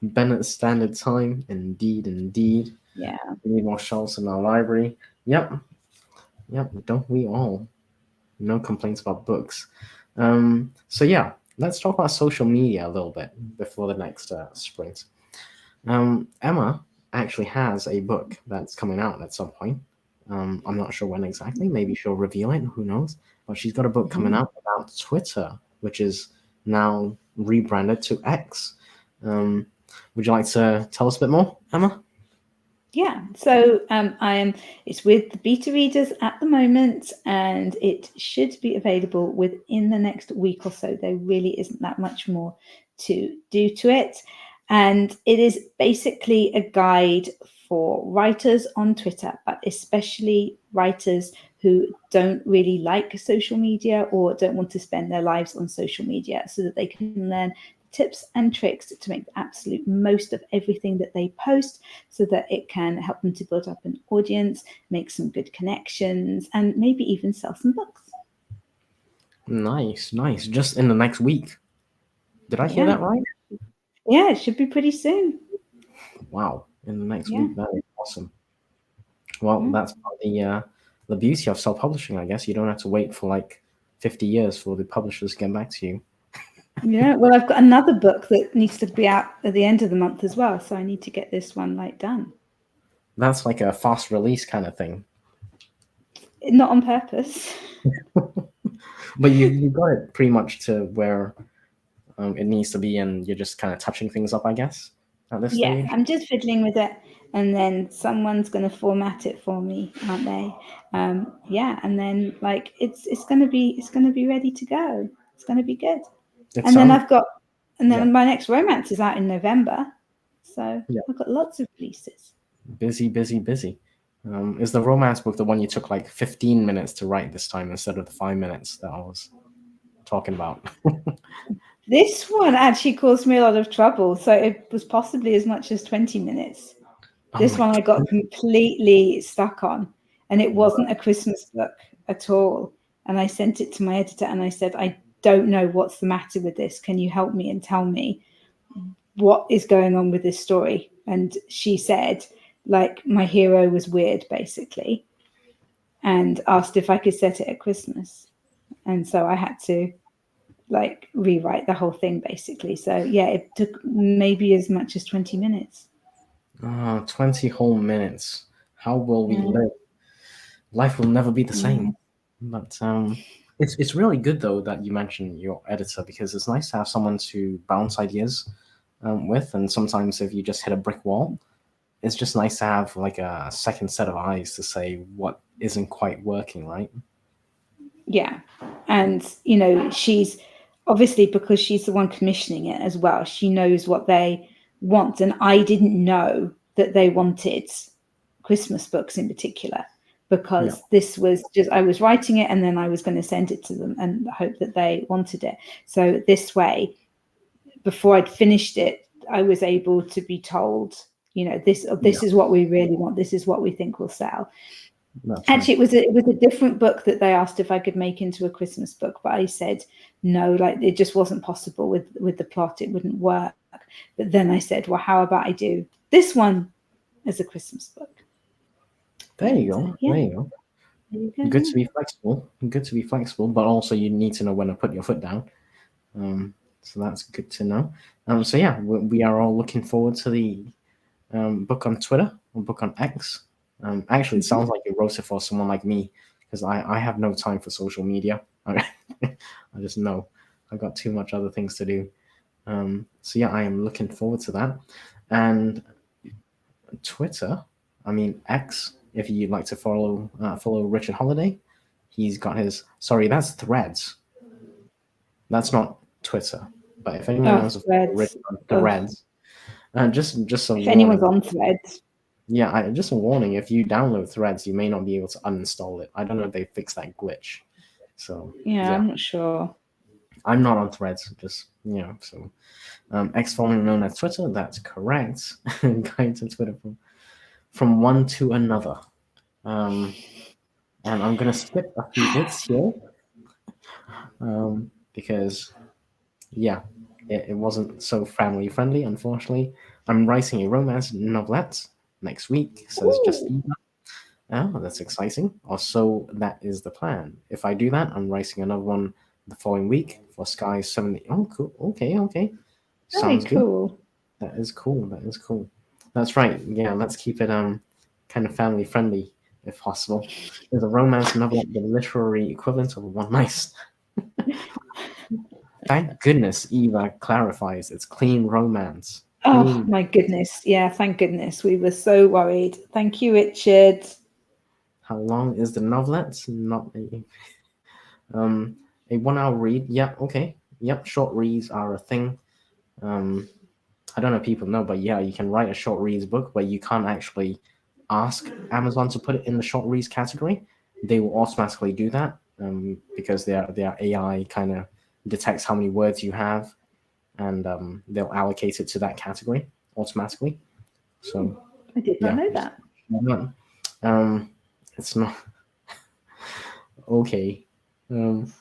Bennett Standard Time. Indeed. Yeah. We need more shelves in our library. Yep. Don't we all? No complaints about books. So yeah, let's talk about social media a little bit before the next sprint. Emma actually has a book that's coming out at some point. I'm not sure when exactly. Maybe she'll reveal it. Who knows? But she's got a book coming out about Twitter, which is now rebranded to X. Would you like to tell us a bit more, Emma? Yeah, so it's with the beta readers at the moment, and it should be available within the next week or so. There really isn't that much more to do to it. And it is basically a guide for writers on Twitter, but especially writers who don't really like social media or don't want to spend their lives on social media, so that they can learn tips and tricks to make the absolute most of everything that they post, so that it can help them to build up an audience, make some good connections, and maybe even sell some books. Nice. Just in the next week. Did I hear that right? Yeah, it should be pretty soon. Wow. In the next week. That is awesome. Well, that's the beauty of self-publishing, I guess. You don't have to wait for like 50 years for the publishers to get back to you. Yeah, well, I've got another book that needs to be out at the end of the month as well, so I need to get this one done. That's like a fast release kind of thing. Not on purpose. But you got it pretty much to where it needs to be, and you're just kind of touching things up, I guess, at this stage. I'm just fiddling with it, and then someone's going to format it for me, aren't they? And then it's going to be ready to go. It's going to be good. Then my next romance is out in November, so I've got lots of releases. Busy. Is the romance book the one you took like 15 minutes to write this time instead of the 5 minutes that I was talking about? This one actually caused me a lot of trouble. So it was possibly as much as 20 minutes. Oh This my one I got God. completely stuck on, and it wasn't Right. a Christmas book at all. And I sent it to my editor and I said, I don't know what's the matter with this. Can you help me and tell me what is going on with this story? And she said, like, my hero was weird, basically, and asked if I could set it at Christmas. And so I had to like rewrite the whole thing, basically. So yeah, it took maybe as much as 20 minutes. 20 whole minutes. How will we Yeah. live? Life will never be the Yeah. same. But it's really good though that you mentioned your editor, because it's nice to have someone to bounce ideas with. And sometimes if you just hit a brick wall, it's just nice to have like a second set of eyes to say what isn't quite working, right? Yeah. And, you know, she's obviously, because she's the one commissioning it as well, she knows what they want. And I didn't know that they wanted Christmas books in particular, Yeah, because this was just, I was writing it and then I was going to send it to them and hope that they wanted it. So this way, before I'd finished it, I was able to be told, you know, yeah, this is what we really want. This is what we think will sell. that's right. Actually, it was a different book that they asked if I could make into a Christmas book, but I said no, like it just wasn't possible with the plot. It wouldn't work. But then I said, well, how about I do this one as a Christmas book? There you go. Yeah, There you go. there you go. Good Yeah. to be flexible. Good to be flexible, but also you need to know when to put your foot down. So that's good to know. So yeah, we are all looking forward to the book on Twitter or book on X. Actually, it sounds like you wrote it for someone like me, because I have no time for social media. I just know I've got too much other things to do. So yeah, I am looking forward to that. And Twitter, I mean X, if you'd like to follow Richard Holiday, he's got his. Sorry, that's Threads. That's not Twitter. But if anyone Oh, wants to follow Threads. Richard on Oh, Threads, just a if anyone's warning. on Threads, Yeah, just a warning. If you download Threads, you may not be able to uninstall it. I don't know if they fixed that glitch. So yeah, yeah, I'm not sure. I'm not on Threads. Just so X formerly known as Twitter. That's correct. Going to Twitter from one to another. Um, and I'm gonna skip a few bits here because yeah, it wasn't so family friendly. Unfortunately, I'm writing a romance novelette next week. Says just Ooh, oh, that's exciting. Or so that is the plan. If I do that, I'm writing another one the following week for Sky 70. Oh, cool. Okay, okay. very Sounds good. cool. That is cool. That is cool. That's right. Yeah, let's keep it kind of family friendly if possible. There's a romance novel, the literary equivalent of One Night. Thank goodness Eva clarifies it's clean romance. Oh Clean. my goodness. Yeah, thank goodness. We were so worried. Thank you, Richard. How long is the novelette? Not um a 1 hour read. Yeah, okay. Yep, short reads are a thing. Um, I don't know if people know, but yeah, you can write a short reads book, but you can't actually ask Amazon to put it in the short reads category. They will automatically do that because their AI kind of detects how many words you have, and they'll allocate it to that category automatically. So I did not yeah, know that. um, it's not okay. Um,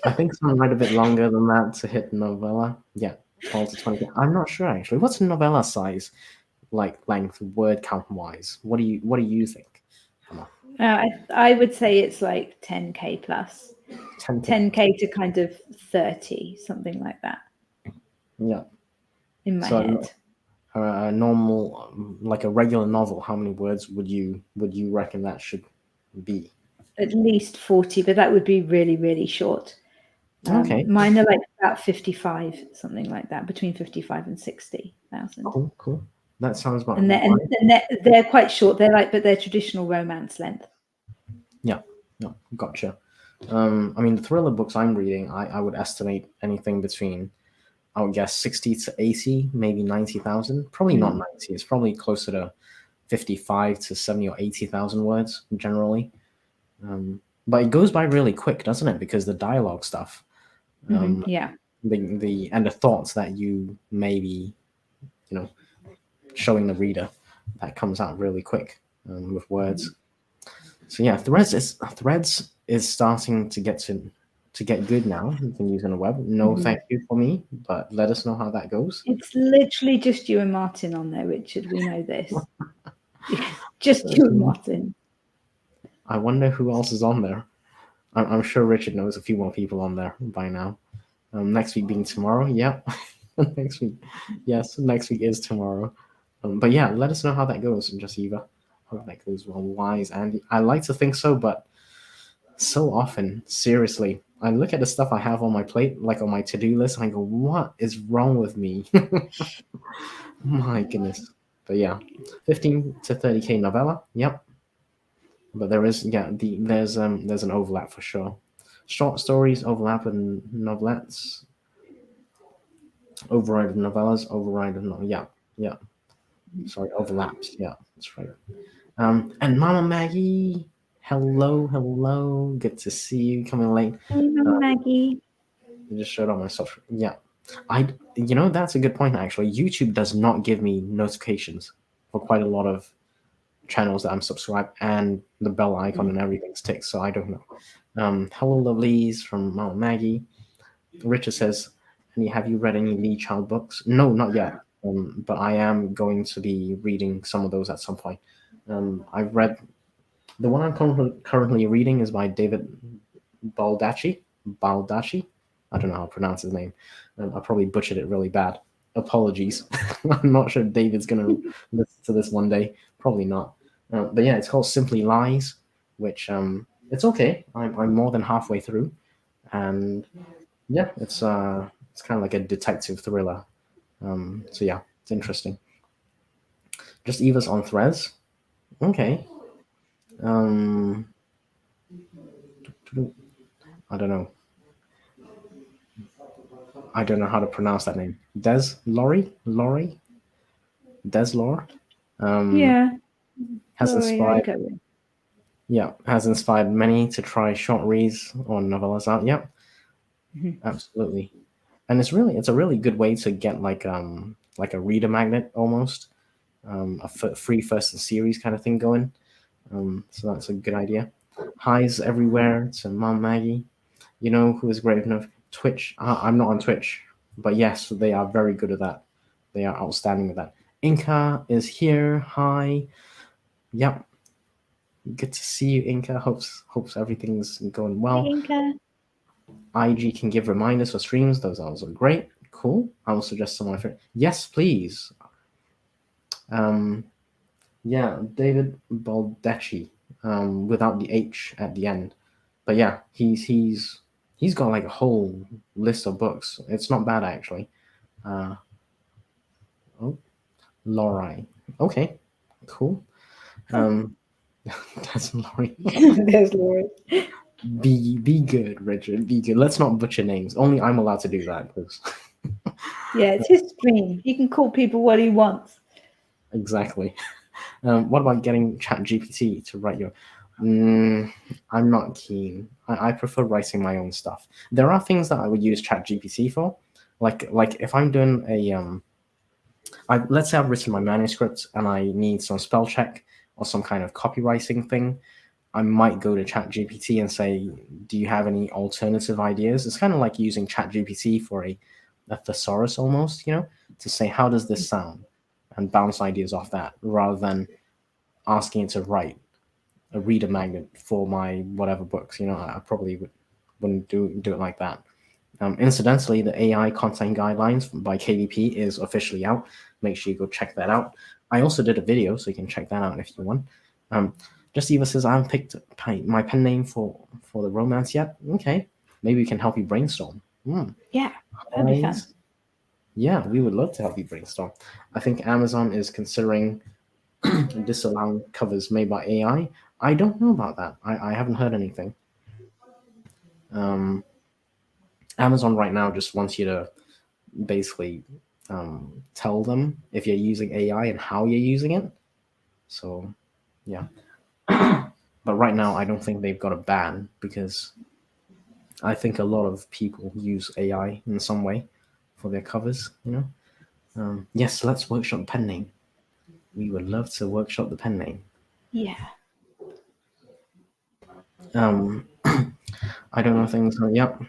I think someone read a bit longer than that to hit novella. Yeah, 12 to 20. I'm not sure actually. What's novella size? Like length, word count wise. What do you think? Emma? I would say it's like 10K plus, 10K. 10K to kind of 30, something like that Yeah. in my So head. a normal, like a regular novel, how many words would you reckon that should be? At least 40, but that would be really, really short. Okay. Mine are like about 55, something like that, between 55 and 60,000. Cool. Cool. That sounds about And right. they're quite short. They're like, but they're traditional romance length. Yeah. Yeah. Gotcha. I mean, the thriller books I'm reading, I would estimate anything between, I would guess 60 to 80, maybe 90,000. Probably not Mm. 90. It's probably closer to 55 to 70 or 80,000 words generally. But it goes by really quick, doesn't it? Because the dialogue stuff. Yeah. the and the thoughts that you maybe, you know, showing the reader, that comes out really quick with words. So yeah, Threads is starting to get good now. You can use on the web. No, Mhm. thank you for me, but let us know how that goes. It's literally just you and Martin on there, Richard. We know this. Just you and Martin. I wonder who else is on there. I'm sure Richard knows a few more people on there by now. Next week being tomorrow. Yep. Next week. Yes, next week is tomorrow. But yeah, let us know how that goes, just Eva. Hope that goes well. Wise Andy. I like to think so, but so often, seriously, I look at the stuff I have on my plate, like on my to-do list, and I go, "What is wrong with me?" My goodness. But yeah, 15 to 30K novella. Yep. But there is, yeah, there's an overlap for sure. Short stories overlap with novelettes. Override of novellas. Override of no. Yeah. Yeah. Sorry, overlaps. Yeah, that's right. And Mama Maggie, hello, hello. Good to see you coming late. Hey, Mama Maggie. You just showed on my social. Yeah, that's a good point actually. YouTube does not give me notifications for quite a lot of channels that I'm subscribed, and the bell icon and everything's ticked. So I don't know. Hello, lovelies from Mama Maggie. Richard says, have you read any Lee Child books? No, not yet. But I am going to be reading some of those at some point. I've read the one I'm currently reading is by David Baldacci. Baldacci. I don't know how to pronounce his name. I probably butchered it really bad. Apologies. I'm not sure David's going to listen to this one day. Probably not. But yeah, it's called Simply Lies, which it's okay. I'm more than halfway through, and yeah, it's kind of like a detective thriller. So yeah, it's interesting. Just Eva's on Threads. Okay. Um, I don't know. I don't know how to pronounce that name. Laurie, Deslore, um, Yeah, has Laurie, I'd inspired. go with. Yeah, has inspired many to try short reads or novellas out. Yeah, Mhm. absolutely. And it's a really good way to get like a reader magnet almost, free first in series kind of thing going. So that's a good idea. Highs everywhere to Mom Maggie. You know who is great enough? Twitch. I'm not on Twitch, but yes, they are very good at that. They are outstanding with that. Inca is here. Hi. Yep. Good to see you, Inca. Hopes everything's going Hey, well. Inka. IG can give reminders for streams. Those are also great. Cool. I will suggest some of my friends. Yes, please. Um, yeah, David Baldacci, without the H at the end. But yeah, he's got like a whole list of books. It's not bad actually. Uh, oh, Laurie. Okay, cool. Um, that's Laurie. There's Laurie. Be good, Richard. Be good. Let's not butcher names. Only I'm allowed to do that because Yeah, it's his stream. He can call people what he wants. exactly. What about getting ChatGPT to write your? Mm, I'm not keen. I prefer writing my own stuff. There are things that I would use ChatGPT for, like if I'm doing let's say I've written my manuscript and I need some spell check or some kind of copywriting thing. I might go to ChatGPT and say, "Do you have any alternative ideas?" It's kind of like using ChatGPT for a thesaurus almost, to say how does this sound, and bounce ideas off that rather than asking it to write a reader magnet for my whatever books. I probably wouldn't do it like that. Incidentally, the AI content guidelines by KDP is officially out. Make sure you go check that out. I also did a video, so you can check that out if you want. Just Eva says I haven't picked my pen name for the romance yet. Okay, maybe we can help you brainstorm. Yeah, that'd be fun. Yeah, we would love to help you brainstorm. I think Amazon is considering disallowing covers made by AI. I don't know about that. I haven't heard anything. Um, Amazon right now just wants you to basically tell them if you're using AI and how you're using it. So, yeah. But right now, I don't think they've got a ban because I think a lot of people use AI in some way for their covers. Yes, let's workshop the pen name. We would love to workshop the pen name. Yeah. I don't know things. Yep.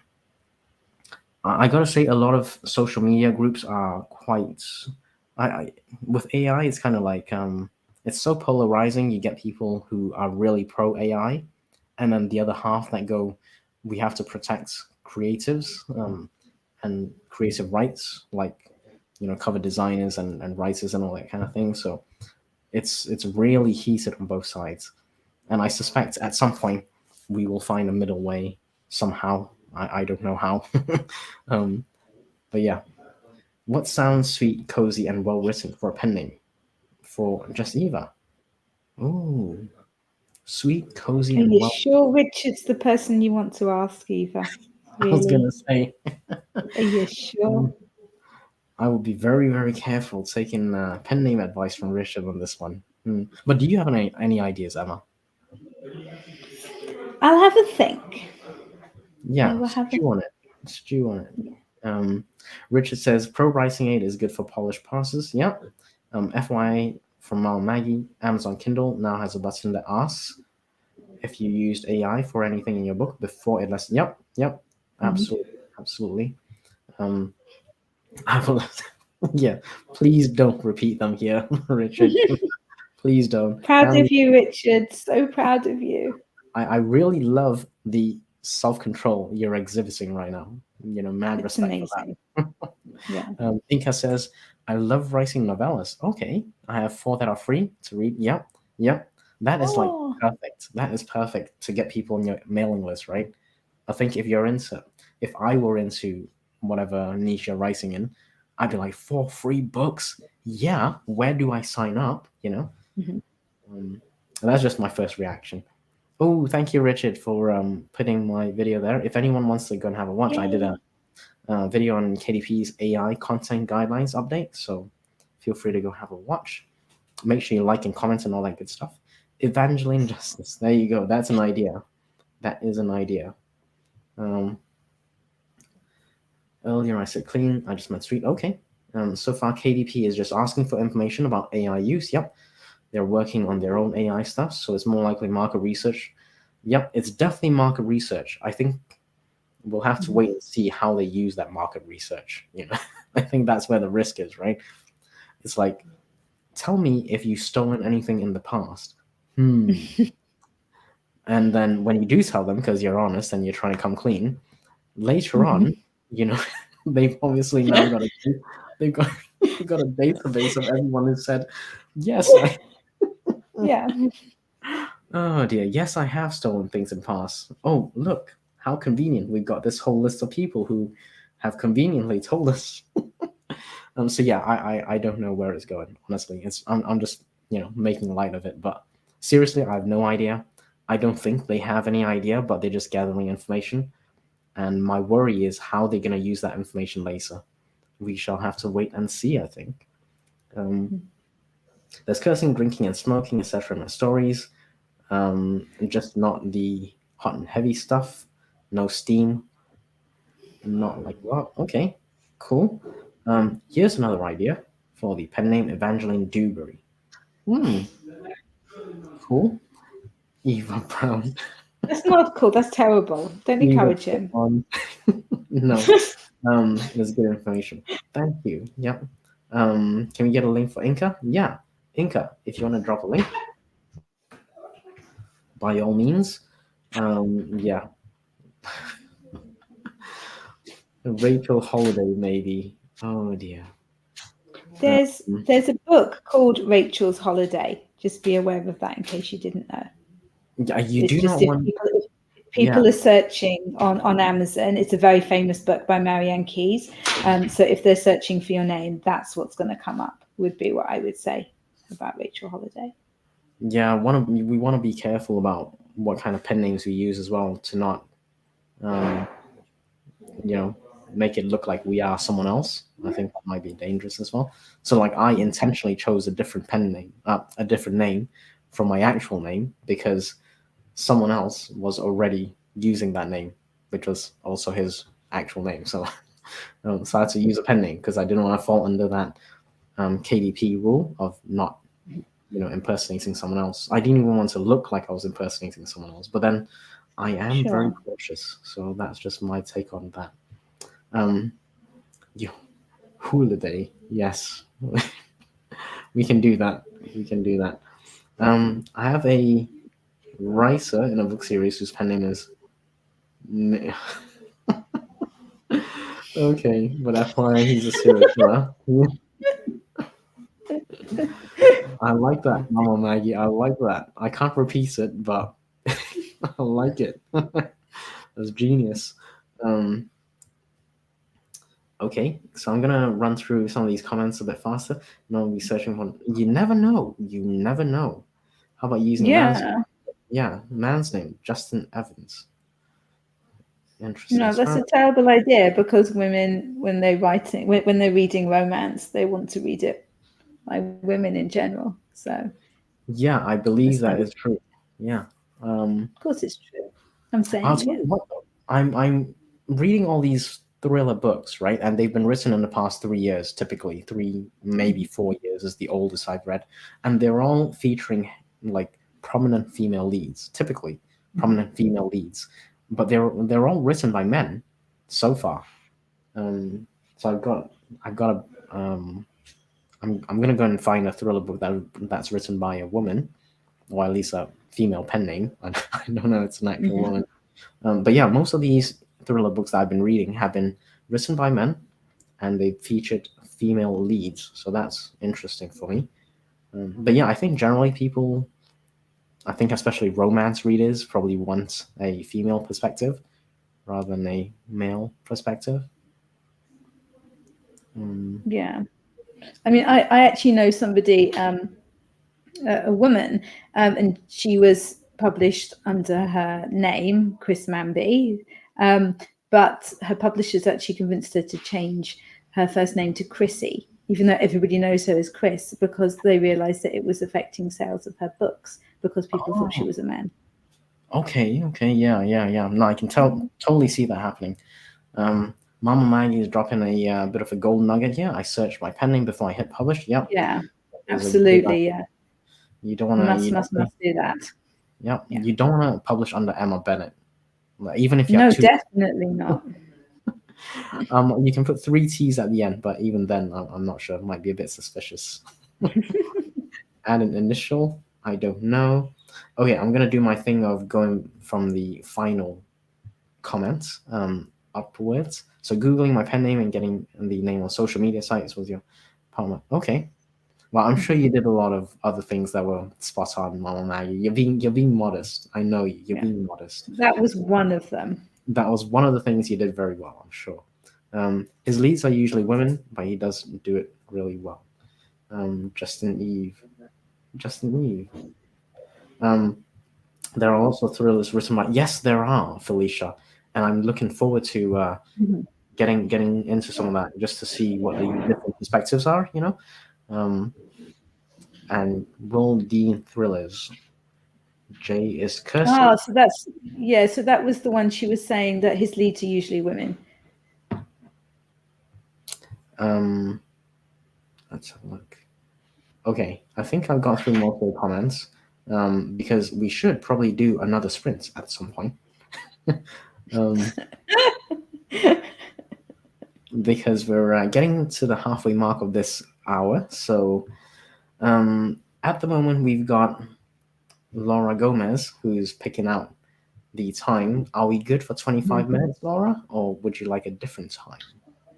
I gotta say, a lot of social media groups are quite. I with AI, it's kind of like it's so polarizing. You get people who are really pro AI, and then the other half that go, we have to protect creatives and creative rights, like cover designers and writers and all that kind of thing. So it's really heated on both sides, and I suspect at some point we will find a middle way somehow. I don't know how. um, but yeah, what sounds sweet, cozy, and well written for a pen name for just Eva? Ooh, sweet, cozy, Are and you well. sure Richard's the person you want to ask, Eva? I was Really? gonna say, Are you sure? I will be very, very careful taking pen name advice from Richard on this one. But do you have any ideas, Emma? I'll have a think. I Yeah, will have a stew on it. Stew on it. Um, Richard says Pro Writing Aid is good for polished parsers. Yep. FYI from Mal Maggie, Amazon Kindle now has a button that asks if you used AI for anything in your book before it lets. Yep. Yep. Absolutely. Absolutely. Um, I will. Yeah. Please don't repeat them here, Richard. Please don't. proud Apparently, of you, Richard. So proud of you. I really love the self control you're exhibiting right now. Mad It's respect for amazing. that. Yeah. Inca says, I love writing novellas. Okay. I have 4 that are free to read. Yep. Yep. That is like Oh, perfect. That is perfect to get people on your mailing list, right? I think if I were into whatever niche you're writing in, I'd be like, 4 free books? Yeah. Where do I sign up? mhm. Um, and that's just my first reaction. Oh, thank you, Richard, for putting my video there. If anyone wants to go and have a watch, I did Yay. a video on KDP's AI content guidelines update. So feel free to go have a watch. Make sure you like and comment and all that good stuff. Evangeline Justice. There you go. That's an idea. That is an idea. Um, Earlier I said clean. I just meant sweet. Okay. So far, KDP is just asking for information about AI use. Yep. They're working on their own AI stuff. So it's more likely market research. Yep. It's definitely market research. I think we'll have to Mhm. wait and see how they use that market research. I think that's where the risk is, right? It's like, tell me if you've stolen anything in the past. And then when you do tell them, because you're honest and you're trying to come clean, later on, Mhm. you know, they've obviously now got they've got they've got a database of everyone who said, yes, Yeah. oh dear, yes, I have stolen things in the past. Oh, look, how convenient. We've got this whole list of people who have conveniently told us. So yeah, I don't know where it's going. Honestly, I'm just making light of it. But seriously, I have no idea. I don't think they have any idea, but they're just gathering information. And my worry is how they're going to use that information later. We shall have to wait and see. I think there's cursing, drinking, and smoking, etc. in my stories. Just not the hot and heavy stuff. No steam. Not like what? Okay, cool. Here's another idea for the pen name Evangeline Dewberry. Hmm, cool. Eva Brown. That's not cool. That's terrible. Don't Eva encourage him. Brown. No. That's good information. Thank you. Yep. Can we get a link for Inca? Yeah. Inca, if you want to drop a link, by all means. Yeah. Rachel Holiday, maybe. Oh dear. There's Um, there's a book called Rachel's Holiday. Just be aware of that in case you didn't know. yeah, you It's do just not if want. Yeah. people are searching on Amazon, it's a very famous book by Marianne Keyes. So if they're searching for your name, that's what's going to come up, would be what I would say about Rachel Holiday. Yeah. We want to be careful about what kind of pen names we use as well to not, um, you know, make it look like we are someone else. I think that might be dangerous as well. So, like, I intentionally chose a different pen name, a different name from my actual name because someone else was already using that name. which was also his actual name. So, so I had to use a pen name because I didn't want to fall under that KDP rule of not, impersonating someone else. I didn't even want to look like I was impersonating someone else. But then I am very Sure. cautious, so that's just my take on that. Um, you, holiday, yes, we can do that. We can do that. I have a writer in a book series whose pen name is. Okay, but FYI, he's a serial killer. I like that, Mama Maggie. I like that. I can't repeat it, but I like it. That's genius. Um, okay, so I'm gonna run through some of these comments a bit faster, and I'll be searching for. You never know. You never know. How about using a man's? Yeah. Yeah, man's name, Justin Evans. Interesting. No, that's So a terrible idea because women, when they're writing, when they're reading romance, they want to read it by women in general. So yeah, I believe it's that not, of is true. Yeah. course it's true. I'm I'll saying tell it. you what though. I'm reading all these thriller books, right? And they've been written in the past 3 years, typically 3, maybe 4 years is the oldest I've read, and they're all featuring like prominent female leads, typically prominent female leads, but they're all written by men so far. Um, so I've got a I'm gonna go and find a thriller book that's written by a woman, or at least a female pen name. I don't know, it's an actual Mhm. woman. But yeah, most of these thriller books that I've been reading have been written by men, and they featured female leads. So that's interesting for me. But yeah, I think generally people, I think especially romance readers, probably want a female perspective rather than a male perspective. Um, Yeah. I mean, I actually know somebody, a woman, and she was published under her name, Chris Manby, but her publishers actually convinced her to change her first name to Chrissy, even though everybody knows her as Chris, because they realised that it was affecting sales of her books because people thought she oh, was a man. okay, yeah. No, I can totally see that happening. Um, Mama Maggie is dropping a bit of a gold nugget here. I searched my pen name before I hit publish. Yep, Yeah, is a good. absolutely. Yeah, You don't want to. must You must definitely. must do that. Yep. Yeah. You don't want to publish under Emma Bennett. Like, even if you have No, two, definitely not. you can put three T's at the end, but even then, I'm not sure. It might be a bit suspicious. Add an initial. I don't know. Okay, I'm gonna do my thing of going from the final comments upwards. So googling my pen name and getting the name on social media sites was your partner. Okay. Well, I'm sure you did a lot of other things that were spot on, Mama Maggie. You're being modest. I know you. You're Yeah, being modest. that was one of them. That was one of the things you did very well, I'm sure. His leads are usually women, but he does do it really well. Justin Eve. Justin Eve. Um, there are also thrillers written by. Yes, there are, Felicia, and I'm looking forward to Mhm. getting into some of that just to see what the different perspectives are. Um, and Will Dean thrillers. Jay is cursing. Ah, so that's yeah. So that was the one she was saying that his leads are usually women. Um, let's have a look. Okay, I think I've gone through most of the comments because we should probably do another sprint at some point. um, because we're getting to the halfway mark of this hour. So at the moment, we've got Laura Gomez who's picking out the time. Are we good for 25 Mhm. minutes, Laura, or would you like a different time?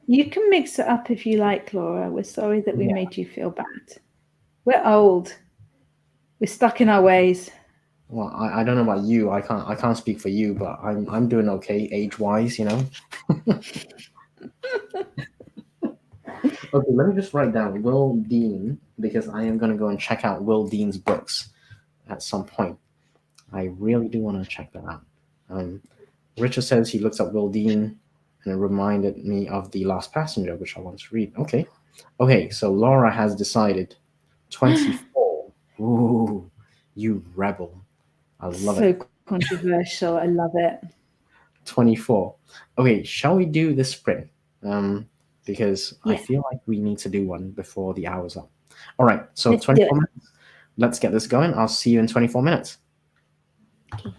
You can mix it up if you like, Laura. We're sorry that we Yeah. made you feel bad. We're old. We're stuck in our ways. Well, I don't know about you. I can't speak for you, but I'm doing okay age wise. Okay, let me just write down Will Dean because I am gonna go and check out Will Dean's books at some point. I really do want to check that out. Um, Richard says he looks up Will Dean and it reminded me of The Last Passenger, which I want to read. Okay, so Laura has decided 24. Ooh, you rebel. I love it. So controversial. I love it. 24. Okay, shall we do the sprint? Because I Yeah. feel like we need to do one before the hour's up. All right, so Let's do 24 it. minutes. Let's get this going. I'll see you in 24 minutes. Okay.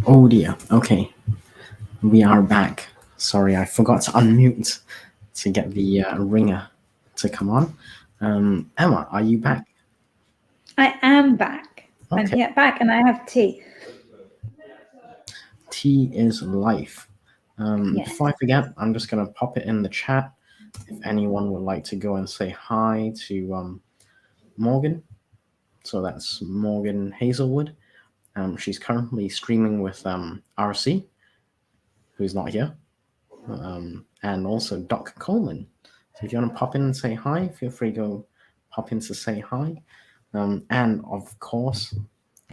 Oh dear. Okay, we are back. Sorry, I forgot to unmute to get the ringer to come on. Emma, are you back? I am back. I'm Okay. here back and I have tea. Tea is life. Yes. Before I forget, I'm just gonna pop it in the chat. If anyone would like to go and say hi to Morgan, so that's Morgan Hazelwood. She's currently streaming with RC, who's not here, and also Doc Coleman. So if you want to pop in and say hi, feel free to go pop in to say hi. And of course,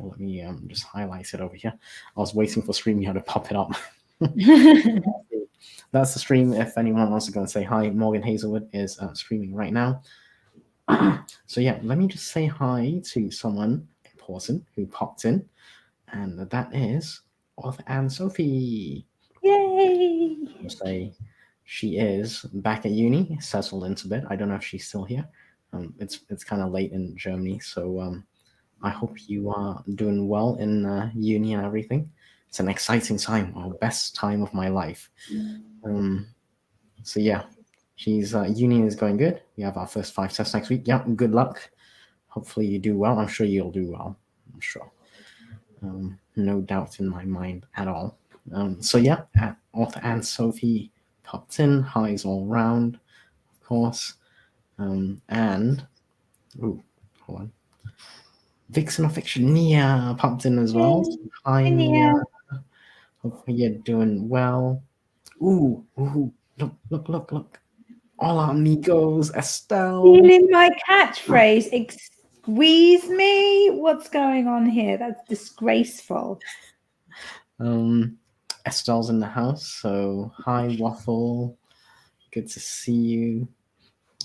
let me just highlight it over here. I was waiting for StreamYard to pop it up. That's the stream. If anyone wants to go and say hi, Morgan Hazelwood is streaming right now. So yeah, let me just say hi to someone important who popped in, and that is Author Anne Sophie. Yay! Say she is back at uni, settled into bed. I don't know if she's still here. It's kind of late in Germany, so I hope you are doing well in uni and everything. It's an exciting time, our best time of my life. So yeah, she's uni is going good. We have our first 5 tests next week. Yeah, good luck. Hopefully you do well. I'm sure you'll do well. I'm sure. No doubt in my mind at all. So yeah, Author and Sophie popped in. Highs all round, of course. And ooh, hold on. Vixen of Fiction Nia popped in as well. Yay! Hi Nia. Nia. Hopefully you're doing well. Ooh, look. All our amigos, Estelle. Stealing my catchphrase. Squeeze me? What's going on here? That's disgraceful. Estelle's in the house, so hi Waffle. Good to see you.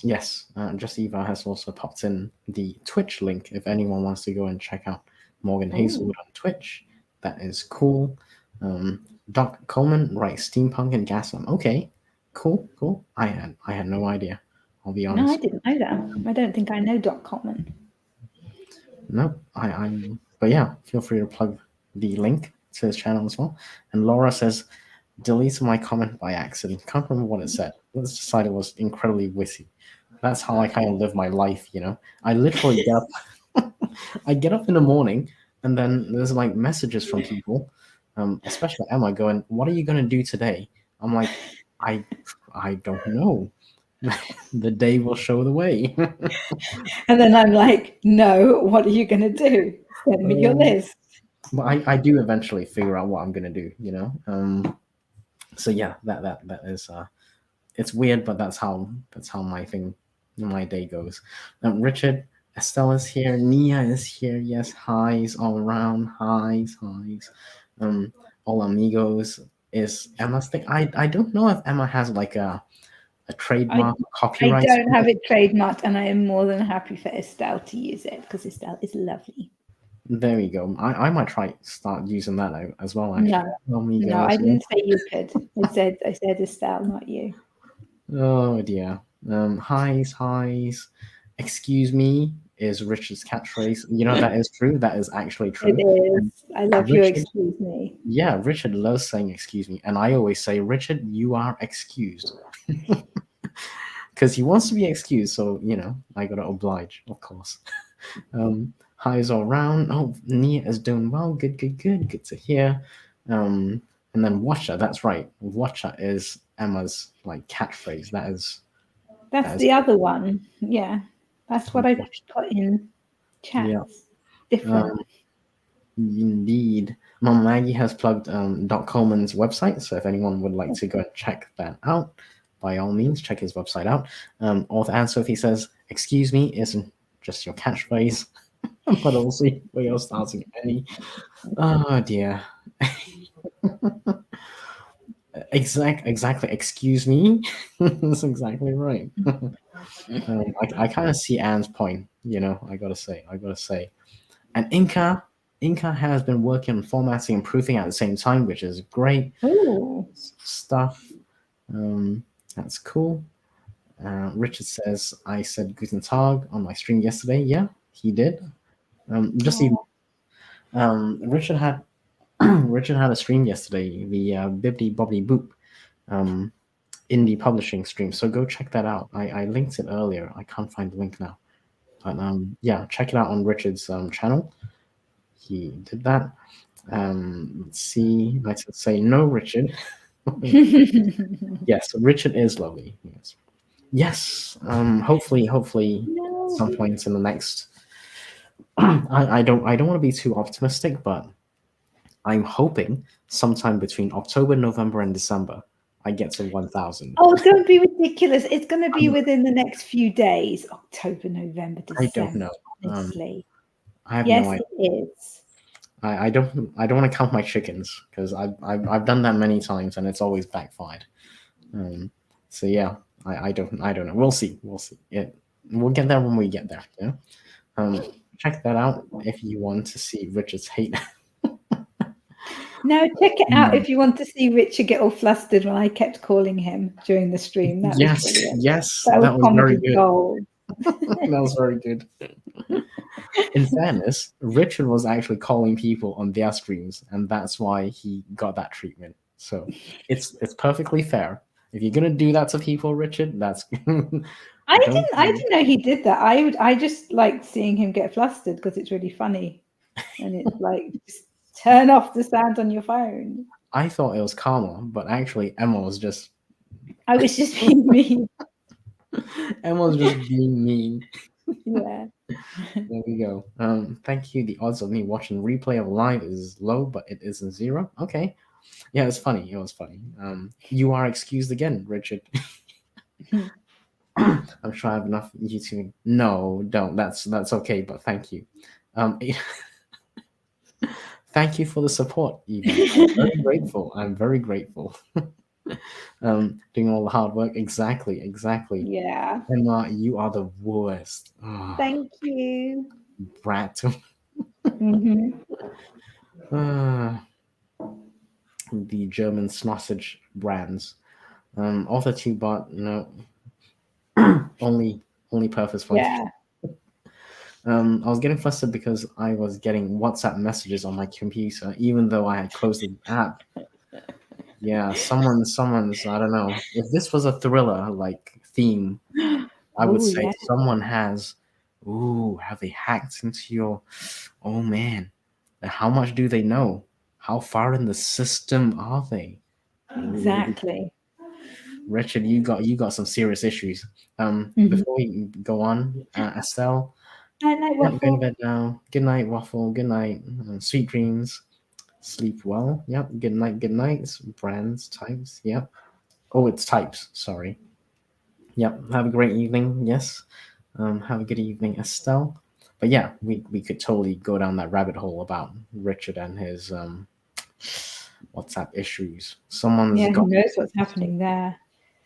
Yes, Just Eva has also popped in the Twitch link if anyone wants to go and check out Morgan Hazelwood on Twitch. That is cool. Doc Coleman writes steampunk and gaslamp. Okay, cool. I had no idea. I'll be honest. No, I didn't know that. I don't think I know Doc Coleman. No, I'm. But yeah, feel free to plug the link to his channel as well. And Laura says, delete my comment by accident. Can't remember what it said. Let's decide it was incredibly witty. That's how I kind of live my life, you know. I literally get up. I get up in the morning, and then there's like messages from people, especially Emma, going, "What are you gonna do today?" I'm like, I don't know. The day will show the way. And then I'm like, no, what are you going to do? Send me your list. But I do eventually figure out what I'm gonna do, you know. So yeah, that is it's weird, but that's how my day goes. Richard, Estelle is here, Nia is here. Yes, highs all around, highs. All amigos is Emma's thing. I don't know if Emma has like a trademark I copyright. don't have it trademarked, and I am more than happy for Estelle to use it because Estelle is lovely. There we go. I might try start using that as well. Actually, No, I didn't say you could. I said Estelle, not you. Oh dear. Highs. Excuse me is Richard's catchphrase. You know that is true. That is actually true. It is. I love you. Richard, Excuse me. yeah, Richard loves saying excuse me, and I always say, Richard, you are excused, because he wants to be excused. So you know, I gotta oblige, of course. Highs all round. Oh, Nia is doing well. Good to hear. And then Watcher. That's right. Watcher is Emma's like catchphrase. That's the other one. Yeah, that's what I put in chat. Yeah. Different. Indeed. Mom Maggie has plugged Doc Coleman's website, so if anyone would like to go and check that out, by all means, check his website out. Author Anne Sophie says, excuse me isn't just your catchphrase, but also where you're starting any. Oh dear. Exactly. Excuse me. That's exactly right. I kind of see Anne's point, you know, I gotta say. And Inca has been working on formatting and proofing at the same time, which is great stuff. That's cool. Richard says, I said Guten Tag on my stream yesterday. Yeah, he did. Richard had Richard had a stream yesterday, the Bibbidi Bobbidi Boop um, indie publishing stream. So go check that out. I linked it earlier. I can't find the link now. But yeah, check it out on Richard's channel. He did that. Let's see. Let's say no, Richard. Yes, Richard is lovely. Yes. Yes. Hopefully, at some No. point in the next. I don't want to be too optimistic, but I'm hoping sometime between October, November, and December, I get to 1,000. Oh, don't be ridiculous. It's going to be within the next few days. October, November, I don't December. know. Honestly. I have Yes, no idea. it is. I don't want to count my chickens because I've done that many times and it's always backfired. So yeah, I don't know. We'll see. We'll get there when we get there. Yeah. Check that out if you want to see Richard's hate. No, check it out if you want to see Richard get all flustered when I kept calling him during the stream. That was brilliant. Yes, That was very comedy good. gold. That was very good. In fairness, Richard was actually calling people on their streams, and that's why he got that treatment. So it's perfectly fair. If you're gonna do that to people, Richard, that's I didn't know he did that. I just like seeing him get flustered because it's really funny. And it's like just turn off the sound on your phone. I thought it was karma, but actually Emma was just I was just being mean. Emma was just being mean. Yeah. There we go. Thank you. The odds of me watching replay of live is low, but it isn't zero. Okay. Yeah, it's funny. It was funny. You are excused again, Richard. I'm sure I have enough YouTube. No, don't. That's okay, but thank you. Thank you for the support, Eva. I'm very grateful. I'm very grateful. Doing all the hard work. Exactly. Yeah. Emma, you are the worst. Oh, Thank you. brat. The German sausage brands. Author 2 bot, no. only purpose for Yeah. I was getting flustered because I was getting WhatsApp messages on my computer, even though I had closed the app. Yeah, someone's. I don't know. If this was a thriller like theme, I would say yeah. someone has. Ooh, have they hacked into your? Oh man, how much do they know? How far in the system are they? Exactly. Richard, you got some serious issues. Before we go on, Estelle, Night, night, yeah, going to waffle. bed now. Good night, waffle. Good night, sweet dreams. Sleep well. Yep. Good night. Good nights. Brands, types. Yep. Oh, it's types. Sorry. Yep. Have a great evening. Yes. Have a good evening, Estelle. But yeah, we could totally go down that rabbit hole about Richard and his WhatsApp issues. Someone's Yeah, got. who knows what's happening there?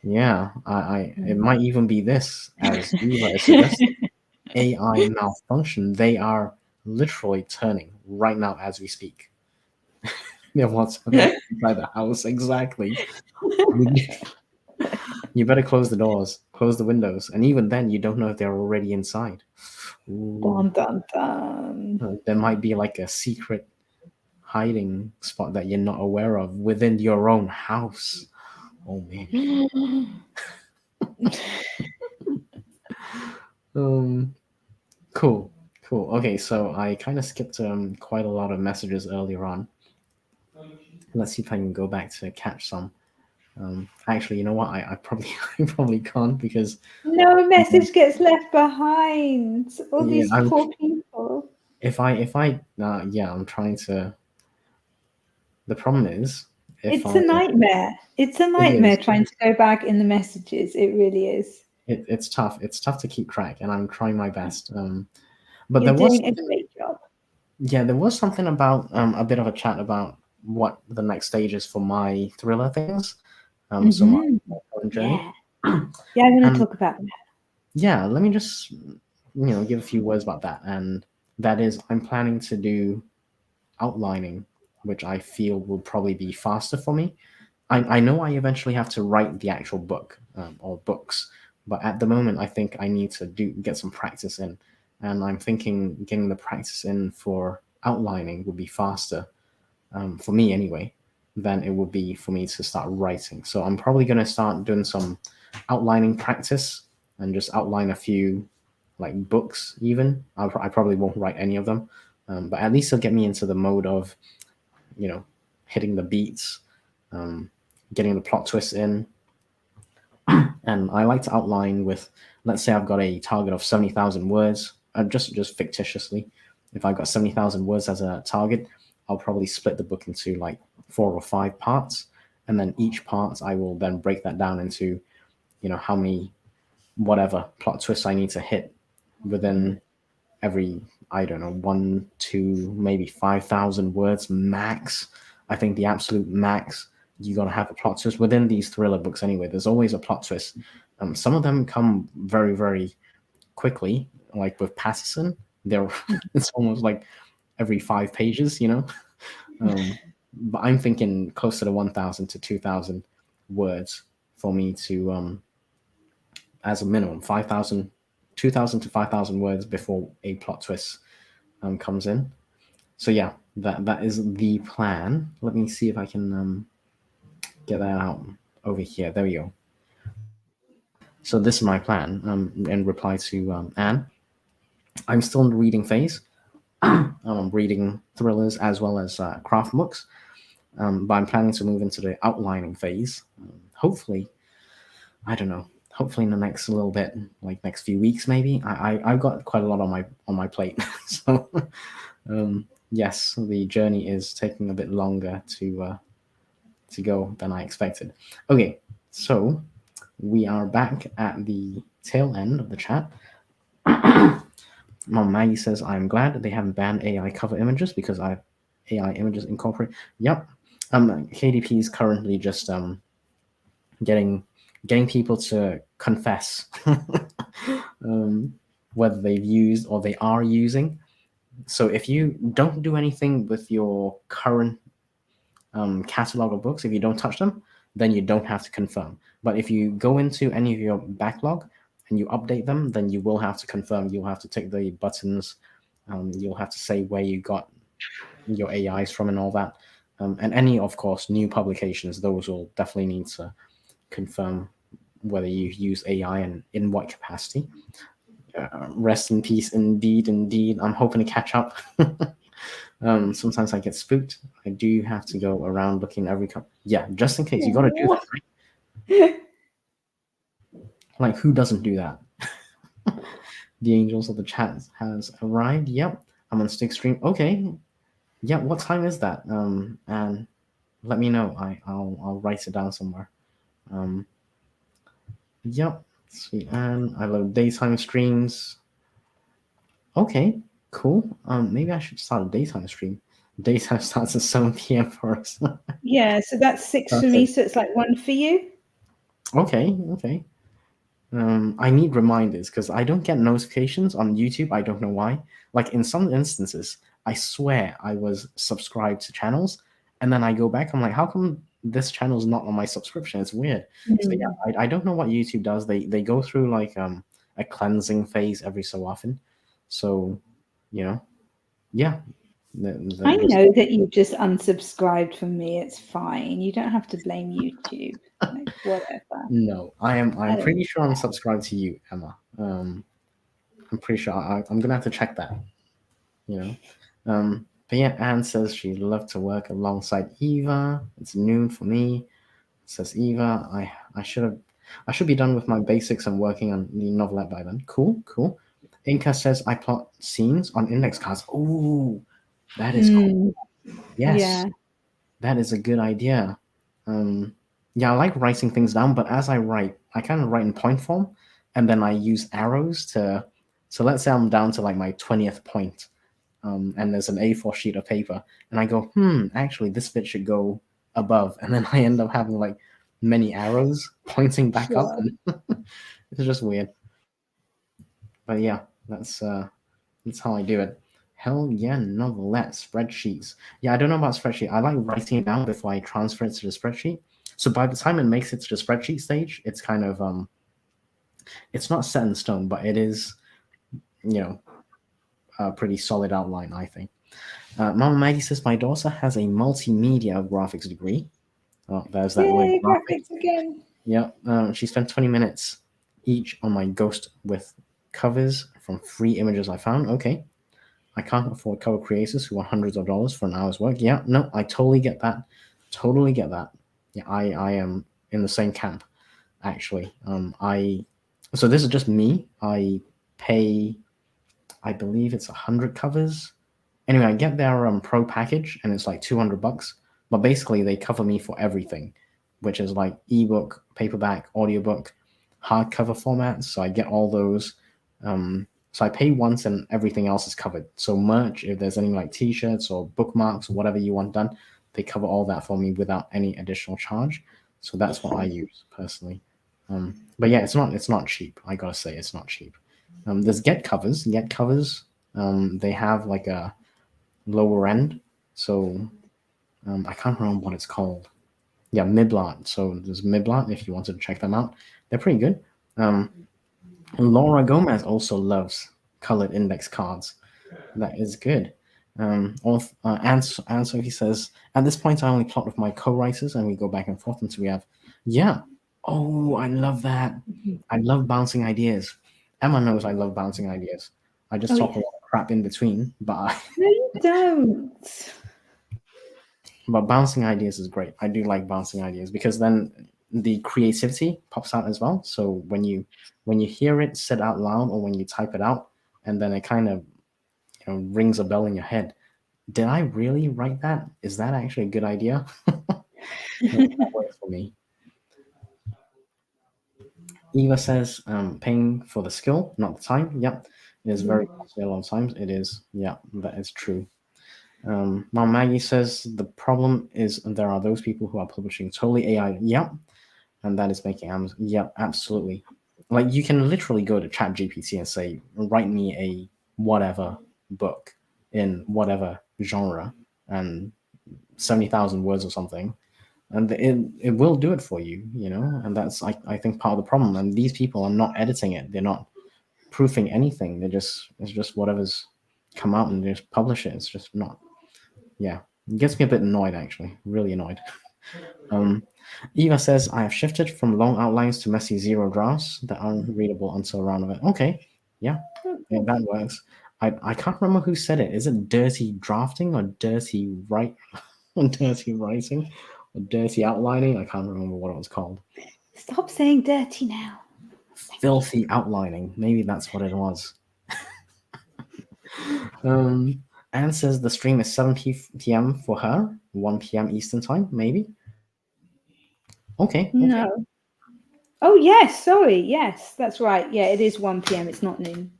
Yeah, it might even be this, as Eva is suggesting, AI malfunction. They are literally turning right now as we speak. Yeah, what's inside the house exactly? You better close the doors, close the windows, and even then, you don't know if they're already inside. Ooh, Dun, dun, dun. there might be like a secret hiding spot that you're not aware of within your own house. Oh man. Cool. Okay, so I kind of skipped quite a lot of messages earlier on. Let's see if I can go back to catch some. Actually, you know what? I probably I probably can't because No message gets left behind. All these yeah, poor people. if I yeah, I'm trying to. The problem is It's a nightmare. It's a nightmare trying to go back in the messages. It really is. It's tough. It's tough to keep track, and I'm trying my best. But You're there was doing a great job. yeah, there was something about a bit of a chat about what the next stage is for my thriller things. So my current journey. Yeah, I want to talk about that. Yeah, let me just give a few words about that, and that is I'm planning to do outlining, which I feel will probably be faster for me. I know I eventually have to write the actual book or books, but at the moment I think I need to get some practice in, and I'm thinking getting the practice in for outlining would be faster for me anyway, than it would be for me to start writing. So I'm probably going to start doing some outlining practice and just outline a few like books even. I probably won't write any of them, but at least it'll get me into the mode of, you know, hitting the beats, um, getting the plot twists in. And I like to outline with, let's say I've got a target of 70,000 words, just fictitiously. If I've got 70,000 words as a target, I'll probably split the book into like 4 or 5 parts, and then each part I will then break that down into, how many whatever plot twists I need to hit within every, I don't know, 1, 2, maybe 5,000 words max. I think the absolute max, you got to have a plot twist within these thriller books anyway. There's always a plot twist. Some of them come very, very quickly, like with Patterson. They're it's almost like every 5 pages. But I'm thinking closer to 1,000 to 2,000 words for me to, as a minimum, 5,000, 2,000 to 5,000 words before a plot twist comes in. So yeah, that is the plan. Let me see if I can get that out over here. There we go. So this is my plan. In reply to Anne, I'm still in the reading phase. I'm reading thrillers as well as craft books, but I'm planning to move into the outlining phase. Hopefully, I don't know. Hopefully in the next little bit, like next few weeks, maybe. I've got quite a lot on my plate, so yes, the journey is taking a bit longer to go than I expected. Okay, so we are back at the tail end of the chat. Mom Maggie says, I'm glad that they haven't banned AI cover images because I have AI images incorporate. Yep. KDP is currently just getting people to confess whether they've used or they are using. So if you don't do anything with your current catalog of books, if you don't touch them, then you don't have to confirm. But if you go into any of your backlog and you update them, then you will have to confirm. You'll have to tick the buttons. You'll have to say where you got your AIs from and all that. And any, of course, new publications, those will definitely need to confirm whether you use AI and in what capacity. Rest in peace, indeed. I'm hoping to catch up. Sometimes I get spooked. I do have to go around looking every yeah, just in case. You got to do that, right? Like, who doesn't do that? The angels of the chat has arrived. Yep, I'm on Stick Stream. Okay. Yeah, what time is that? And let me know. I'll write it down somewhere. Yep. Sweet. And I love daytime streams. Okay, cool. Maybe I should start a daytime stream. Daytime starts at 7 p.m. for us. Yeah, so that's 6 for me, so it's like 1 for you. Okay. I need reminders because I don't get notifications on YouTube. I don't know why. Like in some instances, I swear I was subscribed to channels, and then I go back. I'm like, how come this channel is not on my subscription? It's weird. So yeah, I don't know what YouTube does. They go through like a cleansing phase every so often. So, yeah. I know that you just unsubscribed from me. It's fine. You don't have to blame YouTube. Like, whatever. No, I'm pretty sure I'm subscribed to you, Emma. I'm pretty sure I'm gonna have to check that. But yeah, Anne says she'd love to work alongside Eva. It's noon for me, says Eva. I should be done with my basics and working on the novelette by then. Cool. Inca says I plot scenes on index cards. Ooh, that is cool. Yes, yeah. That is a good idea. Yeah, I like writing things down, but as I write, I kind of write in point form, and then I use arrows to. So let's say I'm down to like my 20th point, and there's an A4 sheet of paper, and I go, actually, this bit should go above, and then I end up having like many arrows pointing back up. And it's just weird. But yeah, that's how I do it. Hell yeah, novelette, spreadsheets. Yeah, I don't know about spreadsheet. I like writing it down before I transfer it to the spreadsheet. So by the time it makes it to the spreadsheet stage, it's kind of it's not set in stone, but it is, a pretty solid outline, I think. Mama Maggie says my daughter has a multimedia graphics degree. Oh, there's that word Yay, graphic. graphics again. Yeah, she spent 20 minutes each on my ghost with covers from free images I found. Okay. I can't afford cover creators who want hundreds of dollars for an hour's work. Yeah, no, I totally get that. Totally get that. Yeah, I am in the same camp, actually. So this is just me. I pay, I believe it's 100 covers. Anyway, I get their pro package and it's like $200, but basically they cover me for everything, which is like ebook, paperback, audiobook, hardcover formats. So I get all those. So I pay once and everything else is covered. So merch, if there's any like t-shirts or bookmarks or whatever you want done, they cover all that for me without any additional charge. So that's what I use personally. But yeah, it's not cheap. I gotta say it's not cheap. There's get covers. Get covers. They have like a lower end. So I can't remember what it's called. Yeah, Miblat. So there's Miblat if you wanted to check them out. They're pretty good. And Laura Gomez also loves colored index cards. That is good. And Sophie says, at this point, I only plot with my co-writers and we go back and forth until we have, yeah. Oh, I love that. I love bouncing ideas. Emma knows I love bouncing ideas. I just talk a lot of crap in between, but No, you don't. but bouncing ideas is great. I do like bouncing ideas because then the creativity pops out as well. So when you hear it said out loud or when you type it out, and then it kind of rings a bell in your head. Did I really write that? Is that actually a good idea? That works for me. Eva says, paying for the skill, not the time. Yep. It is very costly a lot of times. It is. Yeah, that is true. Mom Maggie says the problem is there are those people who are publishing totally AI. Yep. And that is making Amazon. Yep, absolutely. Like you can literally go to Chat GPT and say, write me a whatever book in whatever genre and 70,000 words or something, and it will do it for you, and that's I think part of the problem. And these people are not editing it, they're not proofing anything, it's just whatever's come out and they just publish it. It's just not, yeah, it gets me a bit annoyed, actually, really annoyed. Eva says, I have shifted from long outlines to messy zero drafts that aren't readable until around of it. Okay, yeah, that works. I can't remember who said it. Is it dirty drafting or dirty dirty writing or dirty outlining? I can't remember what it was called. Stop saying dirty now. Filthy outlining. Maybe that's what it was. Anne says the stream is 7 p.m. for her, 1 p.m. Eastern time, maybe. Okay. No. Oh, yes. Sorry. Yes, that's right. Yeah, it is 1 p.m. It's not noon.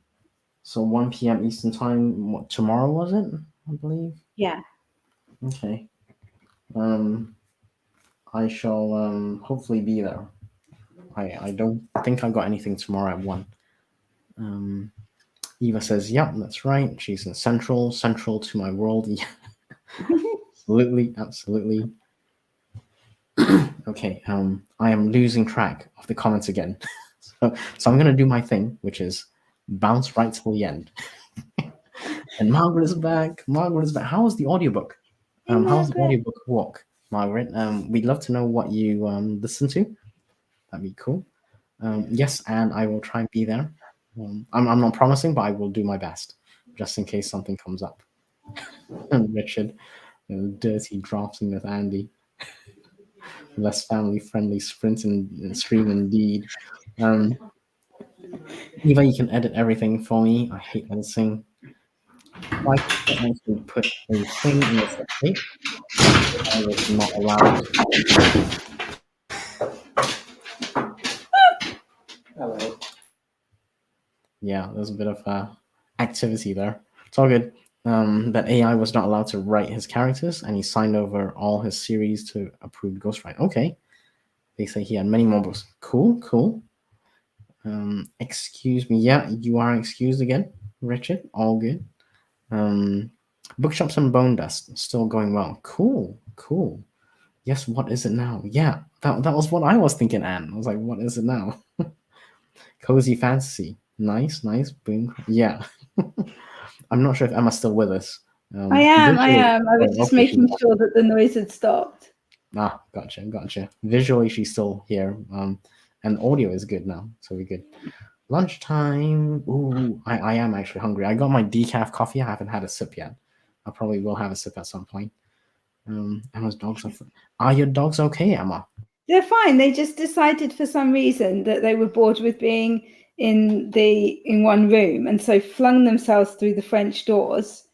So 1 p.m. Eastern time. What, tomorrow was it? I believe. Yeah. Okay. I shall hopefully be there. I don't think I got anything tomorrow at 1. Eva says, "Yep, that's right. She's in central to my world." Yeah. Absolutely. Okay. I am losing track of the comments again, so I'm gonna do my thing, which is bounce right till the end. And Margaret is back. How was the audiobook? How's the audiobook walk, Margaret? We'd love to know what you listen to. That'd be cool. Yes, and I will try and be there. I'm not promising, but I will do my best, just in case something comes up. And Richard, dirty drafting with Andy. Less family-friendly sprint and stream indeed. Eva, you can edit everything for me. I hate editing. Why can't I actually put a thing in this update? I was not allowed. Hello. Yeah, there's a bit of activity there. It's all good. That AI was not allowed to write his characters, and he signed over all his series to approved ghostwrite. Okay. They say he had many more books. Cool. Excuse me. Yeah, you are excused again, Richard. All good. Bookshops and Bone Dust still going well. Cool. Yes, what is it now? Yeah, that was what I was thinking, Anne. I was like, what is it now? Cozy Fantasy. Nice. Boom. Yeah. I'm not sure if Emma's still with us. I am. I Visually, am. I was oh, just okay, she's making back. sure that the noise had stopped. Ah, gotcha. Visually, she's still here. And audio is good now, so we're good. Lunchtime. Ooh, I am actually hungry. I got my decaf coffee. I haven't had a sip yet. I probably will have a sip at some point. Emma's dogs are your dogs okay, Emma? They're fine. They just decided for some reason that they were bored with being in one room, and so flung themselves through the French doors,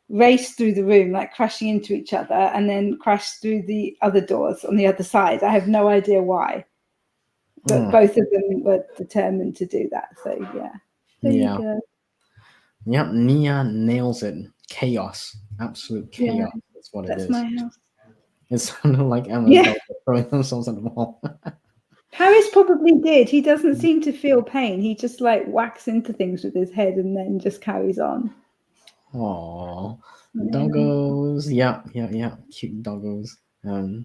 raced through the room like crashing into each other, and then crashed through the other doors on the other side. I have no idea why, but both of them were determined to do that. So yeah, there you Yeah. go. Yep, Nia nails it. Chaos. Absolute Yeah, chaos. That's what it that's is. my house. It sounded like Emma's Yeah, dogs are throwing themselves at the wall. Harris probably did. He doesn't seem to feel pain. He just like whacks into things with his head and then just carries on. Aww. Yeah. Doggos. Yeah. Cute doggos.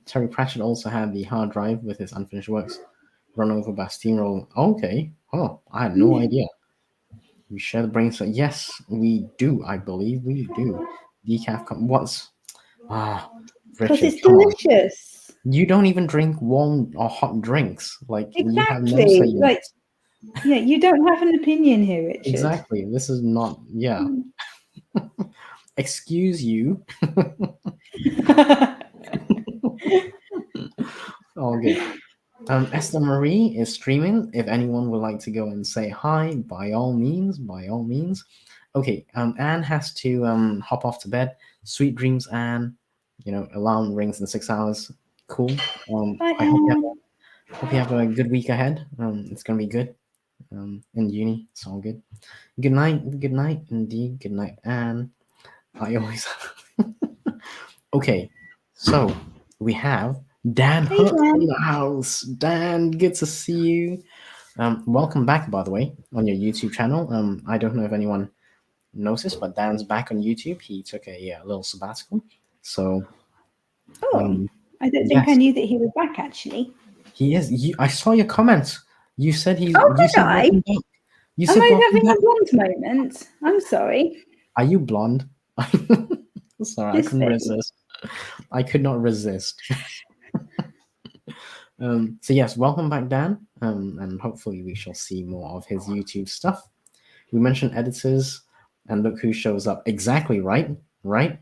Terry Pratchett also had the hard drive with his unfinished works run over by steamroll. Okay. Oh, I had no idea. We share the brain cell. Yes, we do. I believe we do. Decaf. What's ah, Because Richard? it's Come on. delicious. You don't even drink warm or hot drinks. Like you have no say Exactly. in Like, this. yeah, you don't have an opinion here, Richard. Exactly. This is not. Yeah. Excuse you. All good. Esther Marie is streaming. If anyone would like to go and say hi, by all means, by all means. Okay. Anne has to hop off to bed. Sweet dreams, Anne. You know, alarm rings in 6 hours. Cool. I I hope am. you have a good week ahead. It's gonna be good. In uni, it's all good. Good night, indeed. Good night, Anne. I always. Okay, so we have Dan Hey, Hook in Dan. the house. Dan, good to see you. Welcome back, by the way, on your YouTube channel. I don't know if anyone noticed, but Dan's back on YouTube. He took a little sabbatical. So, Oh, I don't think I yes, knew that he was back, actually. he is. I saw your comments. You said Oh, You did said I? welcome back. You Am said I welcome having back. a blonde moment? I'm sorry. Are you blonde? Sorry, I His couldn't face. resist. I could not resist. So yes, welcome back, Dan, and hopefully we shall see more of his YouTube stuff. We mentioned editors, and look who shows up. Exactly right, right.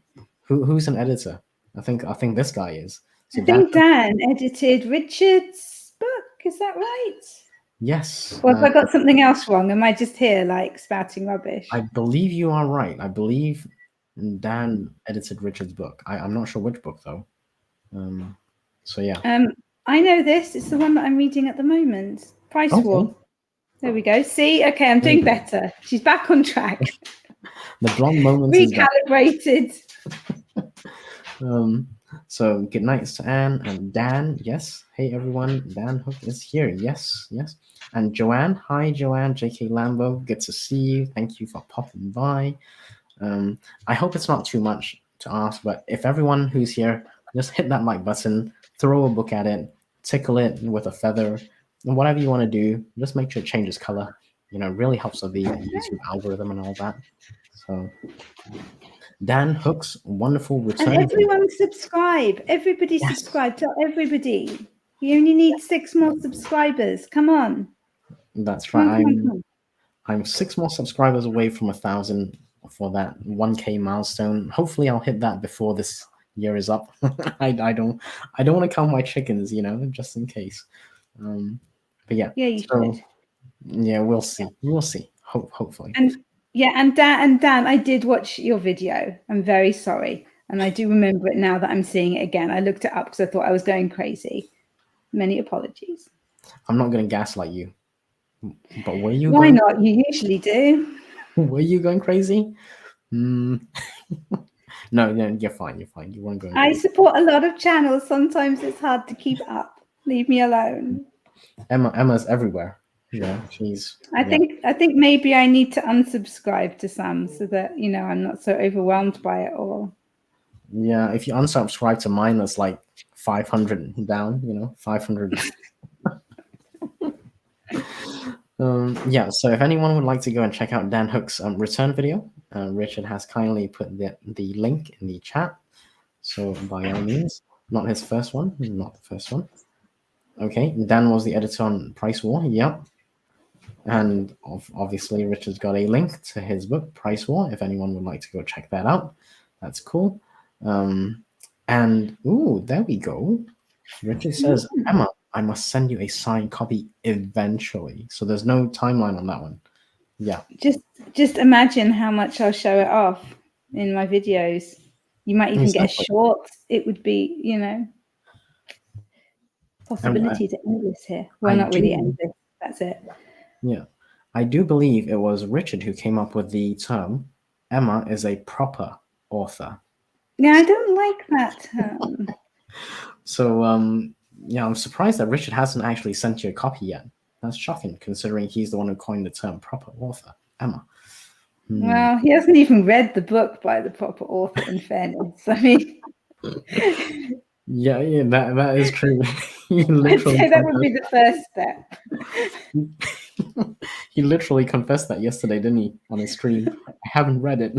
Who's an editor? I think this guy is. I So Dan, think Dan edited Richard's book. Is that right? yes, Or have I got something else wrong? Am I just here like spouting I rubbish? believe you are right. I believe Dan edited Richard's book. I'm not sure which book though. So yeah. I know this. It's the one that I'm reading at the moment. Price Okay. War. There we go. See, okay, I'm doing better. She's back on track. The blonde moment is back. Recalibrated. So good night to Anne and Dan. Yes. Hey everyone. Dan Hook is here. Yes. And Joanne. Hi Joanne. JK Lambo. Good to see you. Thank you for popping by. I hope it's not too much to ask, but if everyone who's here just hit that like button, throw a book at it, tickle it with a feather, and whatever you want to do, just make sure it changes color. You know, it really helps with the YouTube algorithm and all that. So Dan Hook's wonderful And return. everyone subscribe. Everybody Yes, subscribe. Tell everybody. You only need 6 more subscribers. Come on. that's Come right. on, come on, come on. I'm 6 more subscribers away from 1,000 for that 1K milestone. Hopefully, I'll hit that before this year is up. I don't want to count my chickens, you know, just in case. But yeah, Yeah, you so should. yeah, we'll see. We'll see. Hopefully. And yeah, and Dan, I did watch your video. I'm very sorry. And I do remember it now that I'm seeing it again. I looked it up because I thought I was going crazy. Many apologies. I'm not going to gaslight you, but were you Why going? not? You usually do. Were you going crazy? No, you're fine. You're fine. You weren't going I crazy. support a lot of channels. Sometimes it's hard to keep up. Leave me alone. Emma's everywhere. Yeah, she's. I Yeah. think maybe I need to unsubscribe to some so that I'm not so overwhelmed by it all. Yeah, if you unsubscribe to mine, that's like 500 down, 500. Yeah, so if anyone would like to go and check out Dan Hook's return video, Richard has kindly put the link in the chat. So by all means, not his first one, not the first one. Okay, Dan was the editor on Price War. Yep. And obviously, Richard's got a link to his book, Price War, if anyone would like to go check that out. That's cool. And, ooh, there we go. Richard says, Emma, I must send you a signed copy eventually. So there's no timeline on that one. Yeah. Just imagine how much I'll show it off in my videos. You might even get a short. It would be, possibility to end this here. Well, not really end this. That's it. Yeah. I do believe it was Richard who came up with the term, Emma is a proper author. Yeah, I don't like that term. So, yeah, I'm surprised that Richard hasn't actually sent you a copy yet. That's shocking, considering he's the one who coined the term proper author, Emma. Well, he hasn't even read the book by the proper author, in fairness. I mean... Yeah, that is true. I'd say that would be the first step. He literally confessed that yesterday, didn't he, on his stream? I haven't read it.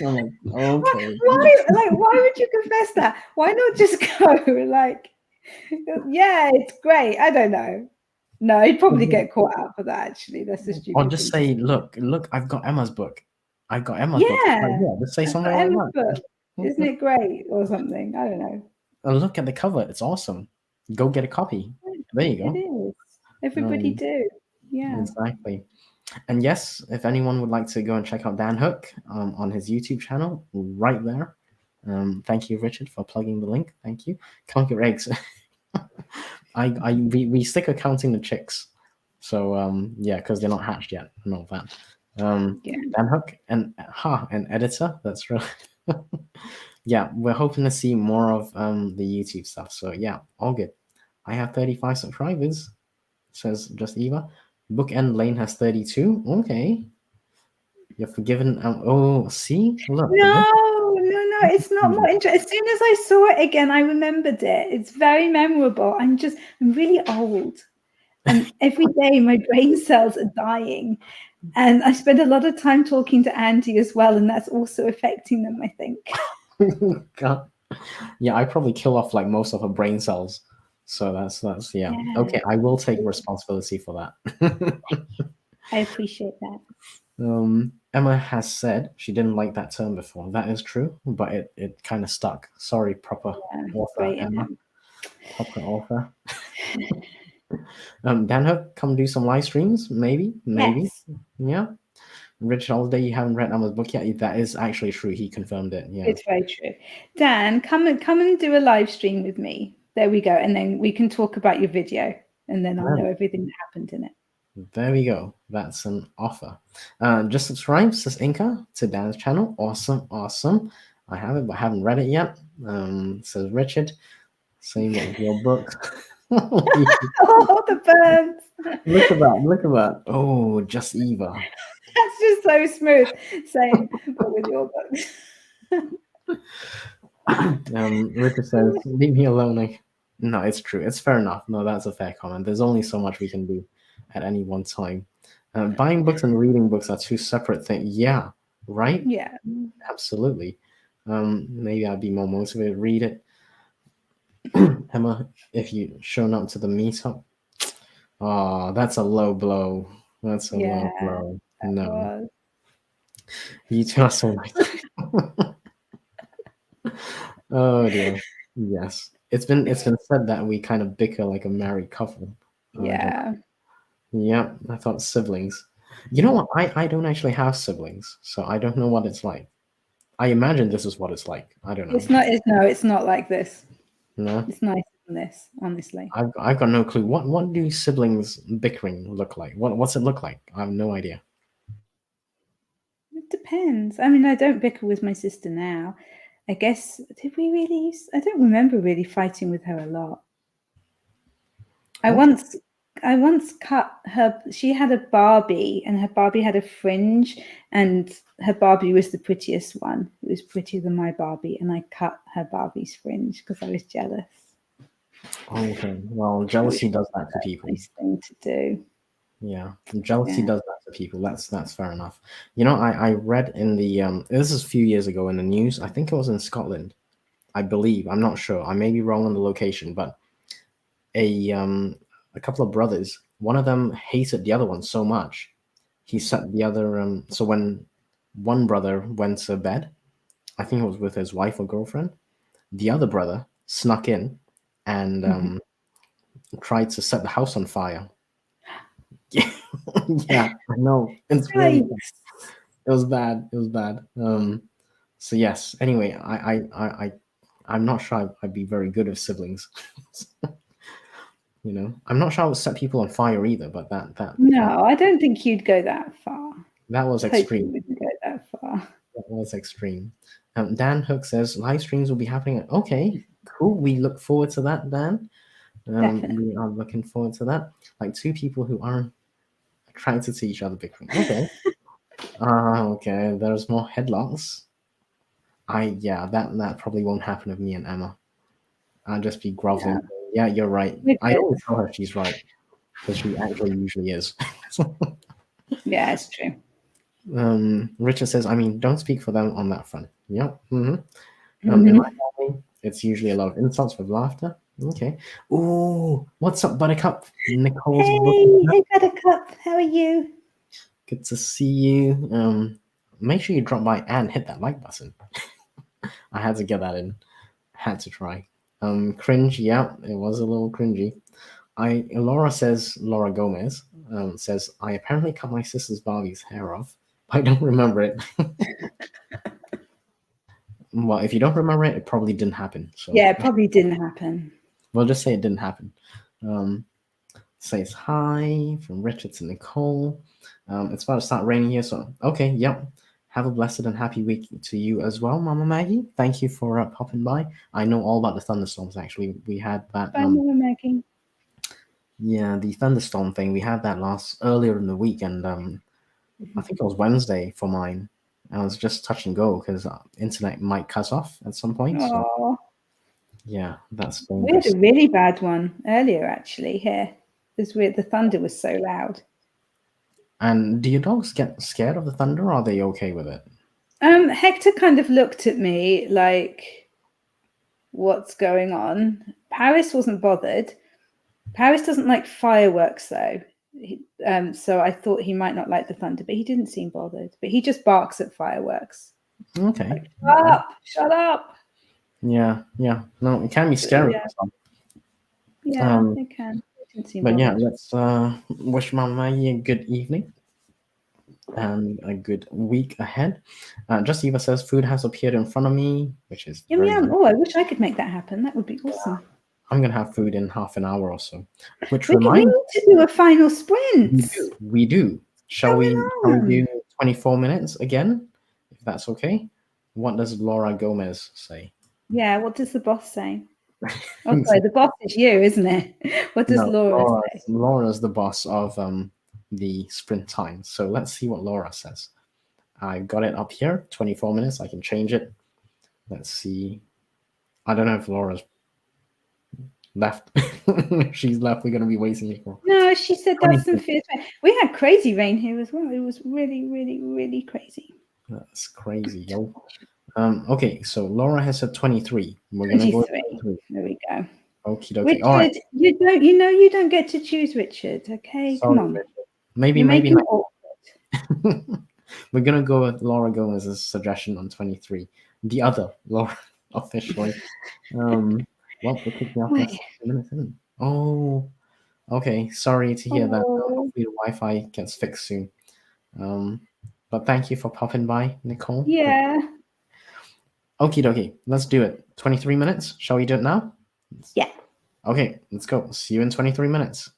I'm like, okay. Why would you confess that? Why not just go like, yeah, it's great. I don't know. No, he'd probably get caught out for that. Actually, that's the stupid. Or just say, look, I've got Emma's book. I've got Emma's book. Yeah, just say something like Emma's that. book. Isn't it great or something? I don't know. Look at the cover. It's awesome. Go get a copy. There you go. It is. Everybody do. Yeah. Exactly. And yes, if anyone would like to go and check out Dan Hook on his YouTube channel, right there. Thank you, Richard, for plugging the link. Thank you. Count your eggs. We stick at counting the chicks. So yeah, because they're not hatched yet and all that. Dan Hook and an editor. That's right. Yeah, we're hoping to see more of the YouTube stuff. So yeah, all good. I have 35 subscribers, says Just Eva. Bookend Lane has 32. Okay. You're forgiven. Oh, see? Look. No, it's not more interesting. As soon as I saw it again, I remembered it. It's very memorable. I'm really old. And every day my brain cells are dying. And I spend a lot of time talking to Andy as well, and that's also affecting them, I think. God. Yeah, I probably kill off like most of her brain cells. So that's yeah. Okay, I will take responsibility for that. I appreciate that. Emma has said she didn't like that term before. That is true, but it kind of stuck. Sorry, proper author, Emma. Proper author. Dan Hook, come do some live streams, maybe. Yes. Yeah. Richard Holiday, you haven't read Emma's book yet. That is actually true. He confirmed it. Yeah, it's very true. Dan, come and do a live stream with me. There we go, and then we can talk about your video, and then I'll know everything that happened in it. There we go. That's an offer. Just subscribe, says Inca, to Dan's channel. Awesome. I have it, but I haven't read it yet. Says Richard. Same with your book. Oh, the burns. Look at that. Oh, Just Eva. That's just so smooth. Same, but with your books. Richard says, leave me alone. No, it's true. It's fair enough. No, that's a fair comment. There's only so much we can do at any one time. Buying books and reading books are two separate things. Yeah, right? Yeah. Absolutely. Maybe I'd be more motivated to read it. Emma, if you'd shown up to the meetup. Oh, that's a low blow. That's a low blow. No. You two are so nice. Oh dear. Yes. It's been said that we kind of bicker like a married couple. Yeah. Yeah, I thought siblings. You know what? I don't actually have siblings, so I don't know what it's like. I imagine this is what it's like. I don't know. It's not like this. No. It's nicer than this, honestly. I've got no clue. What do siblings bickering look like? What's it look like? I have no idea. It depends. I mean, I don't bicker with my sister now. I guess, did we really? I don't remember really fighting with her a lot. I once cut her. She had a Barbie, and her Barbie had a fringe, and her Barbie was the prettiest one. It was prettier than my Barbie, and I cut her Barbie's fringe because I was jealous. Okay, well, jealousy does that to people. Nice thing to do. Yeah, jealousy Yeah. does that to people. That's fair enough. I read in the this is a few years ago in the news. I think it was in Scotland. I believe. I'm not sure. I may be wrong on the location, but a um a couple of brothers. One of them hated the other one so much. He set the other. So when one brother went to bed, I think it was with his wife or girlfriend. The other brother snuck in and Mhm. tried to set the house on fire. Yeah, I know. It's really Yikes. it was bad. It was bad. So yes. Anyway, I'm not sure I'd be very good with siblings. I'm not sure I would set people on fire either. But No, I don't think you'd go that far. that was I hope you extreme. wouldn't go that far. That was extreme. Dan Hook says live streams will be happening. Okay, cool. We look forward to that, Dan. Definitely. We are looking forward to that. Like two people who aren't attracted to each other bickering. Okay. Okay. There's more headlocks. That probably won't happen with me and Emma. I'll just be Yeah, groveling. Yeah, you're right. we're I good. always tell her she's right because she actually usually is. Yeah, it's true. Richard says, I mean, don't speak for them on that front. Yep. In my Mhm. family, it's usually a lot of insults with laughter. Okay. Ooh, what's up, Buttercup? Nicole's looking. Hey, hey, Buttercup, how are you? Good to see you. Make sure you drop by and hit that like button. I had to get that in. Had to try. Cringe. Yeah, it was a little cringy. Laura Gomez says I apparently cut my sister's Barbie's hair off. I don't remember it. Well, if you don't remember it, it probably didn't happen. So Yeah, it probably didn't happen. we'll just say it didn't happen. Um, Says hi from Richard to Nicole. It's about to start raining here, so okay, yep. Have a blessed and happy week to you as well, Mama Maggie. Thank you for popping by. I know all about the thunderstorms. Actually, we had that. Bye, Mama Maggie. Yeah, the thunderstorm thing. We had that last earlier in the week, and I think it was Wednesday for mine. And I was just touch and go because internet might cut off at some point. So Oh, yeah, that's we had dangerous. a really bad one earlier, actually, here. This weird. The thunder was so loud. And do your dogs get scared of the thunder, or are they okay with it? Hector kind of looked at me like, what's going on? Paris wasn't bothered. Paris doesn't like fireworks, though. So I thought he might not like the thunder, but he didn't seem bothered. But he just barks at fireworks. Okay. Like, shut up, shut up. Yeah, yeah. No, it can be So, scary. yeah, yeah, Um, they can. They didn't seem but yeah, bothered. let's wish Mama Maggie a good evening and a good week ahead. Just Eva says food has appeared in front of me, which is Yum very yum. good. Oh, I wish I could make that happen. That would be awesome. I'm gonna have food in half an hour or so. Which We reminds need to do a final sprint. we do. What's Shall going we on? do 24 minutes again? If that's okay. What does Laura Gomez say? Yeah, what does the boss say? Oh, sorry, the boss is you, isn't it? What does No, Laura say? Laura's the boss of the sprint time. So let's see what Laura says. I got it up here, 24 minutes. I can change it. Let's see. I don't know if Laura's left. If she's left, we're going to be wasting it for No, she said that's some 23. fierce rain. We had crazy rain here as well. It was really, really, really crazy. That's crazy, yo. Okay, so Laura has said 23. We're going to go with 23. 23. There we go. Okie dokie. All right. Richard, you don't get to choose, Richard. Okay, come Sorry, on. Richard. Maybe, You're maybe making it not. awkward. We're going to go with Laura Gomez's suggestion on 23. The other Laura, officially. Well, we're kicking off Wait. next 60 minutes in. Oh, okay. Sorry to hear that. Oh, Hopefully the Wi-Fi gets fixed soon. Um, but thank you for popping by, Nicole. yeah. Okie dokie. Let's do it. 23 minutes. Shall we do it now? Yeah. Okay, let's go. See you in 23 minutes.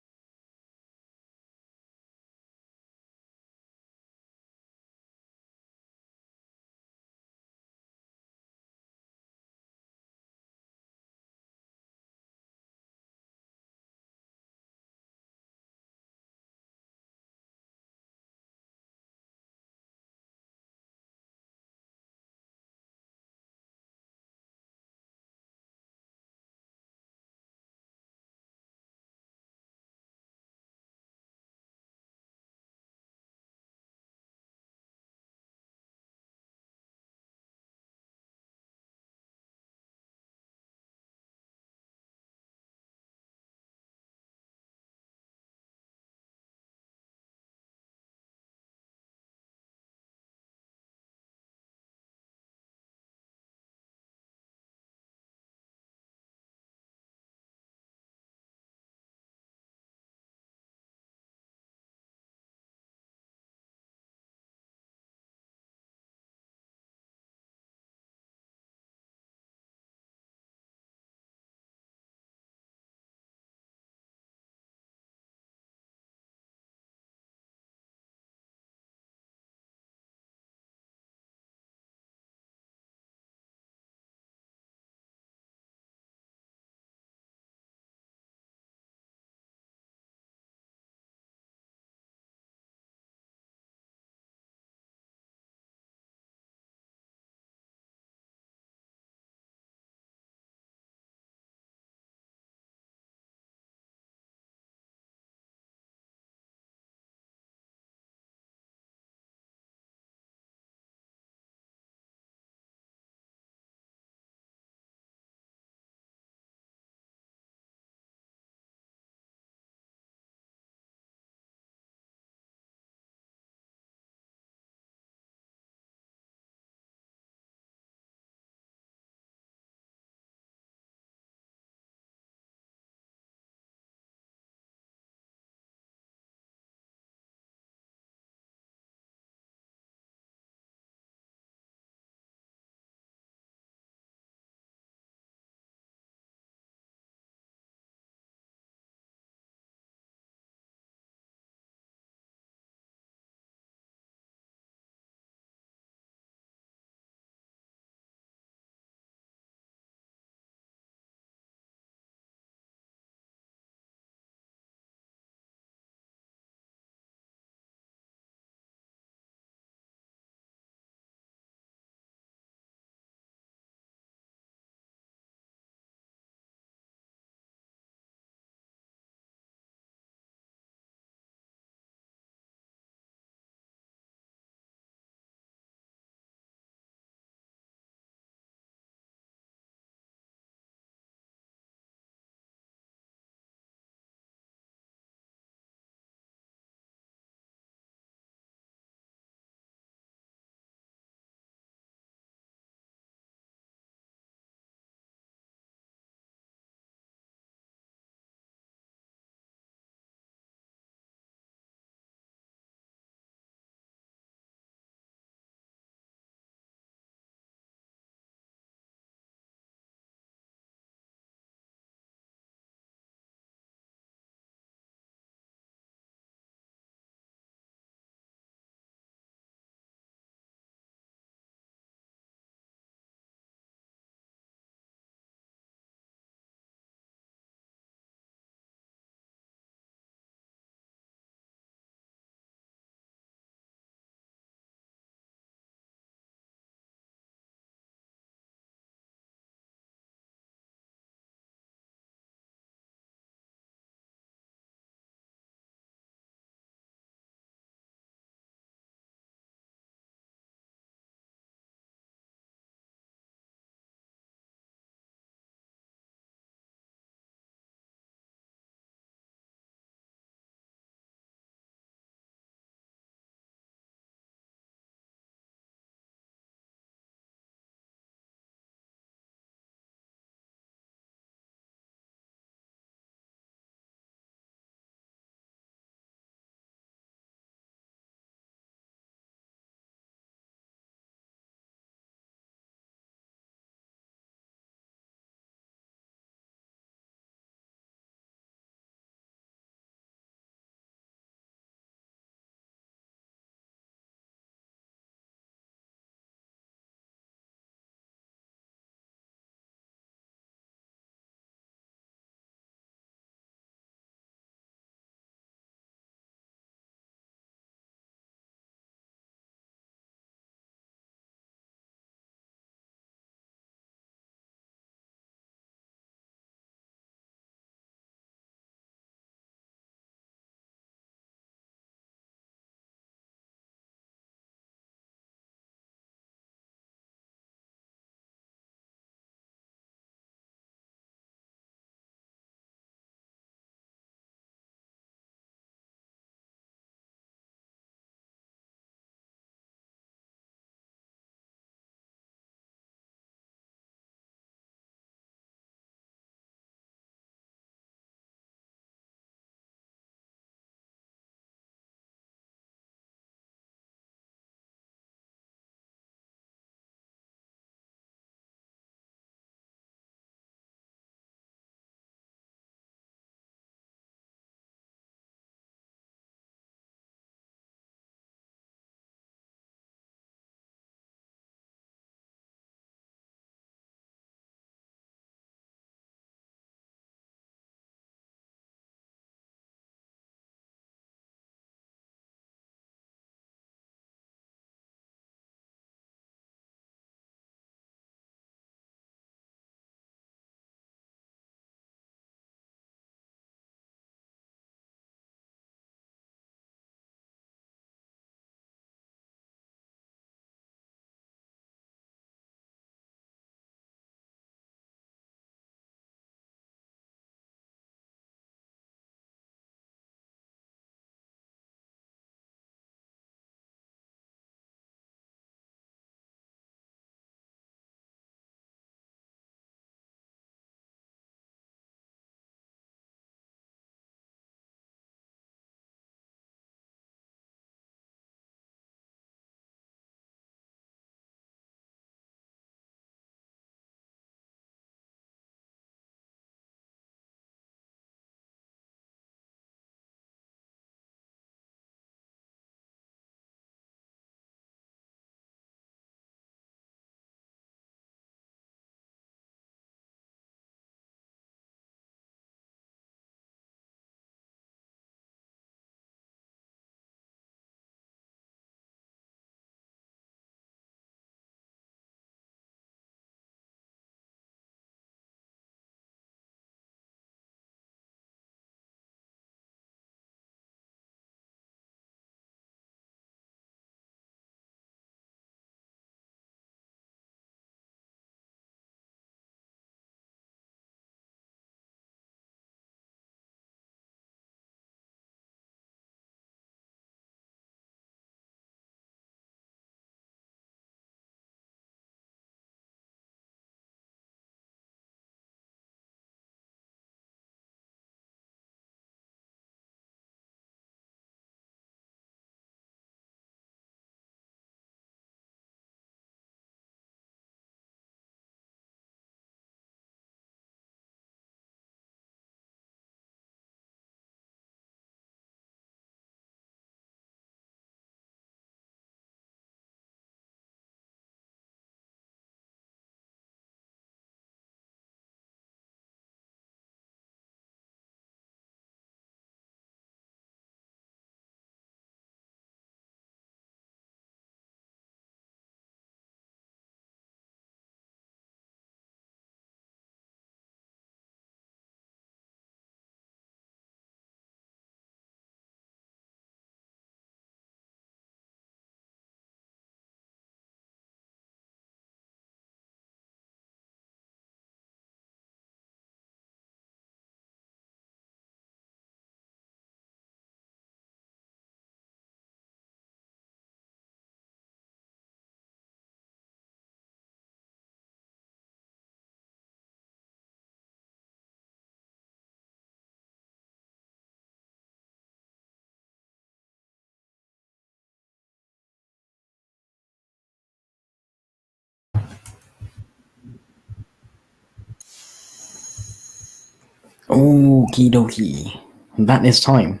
Okie dokie. That is time.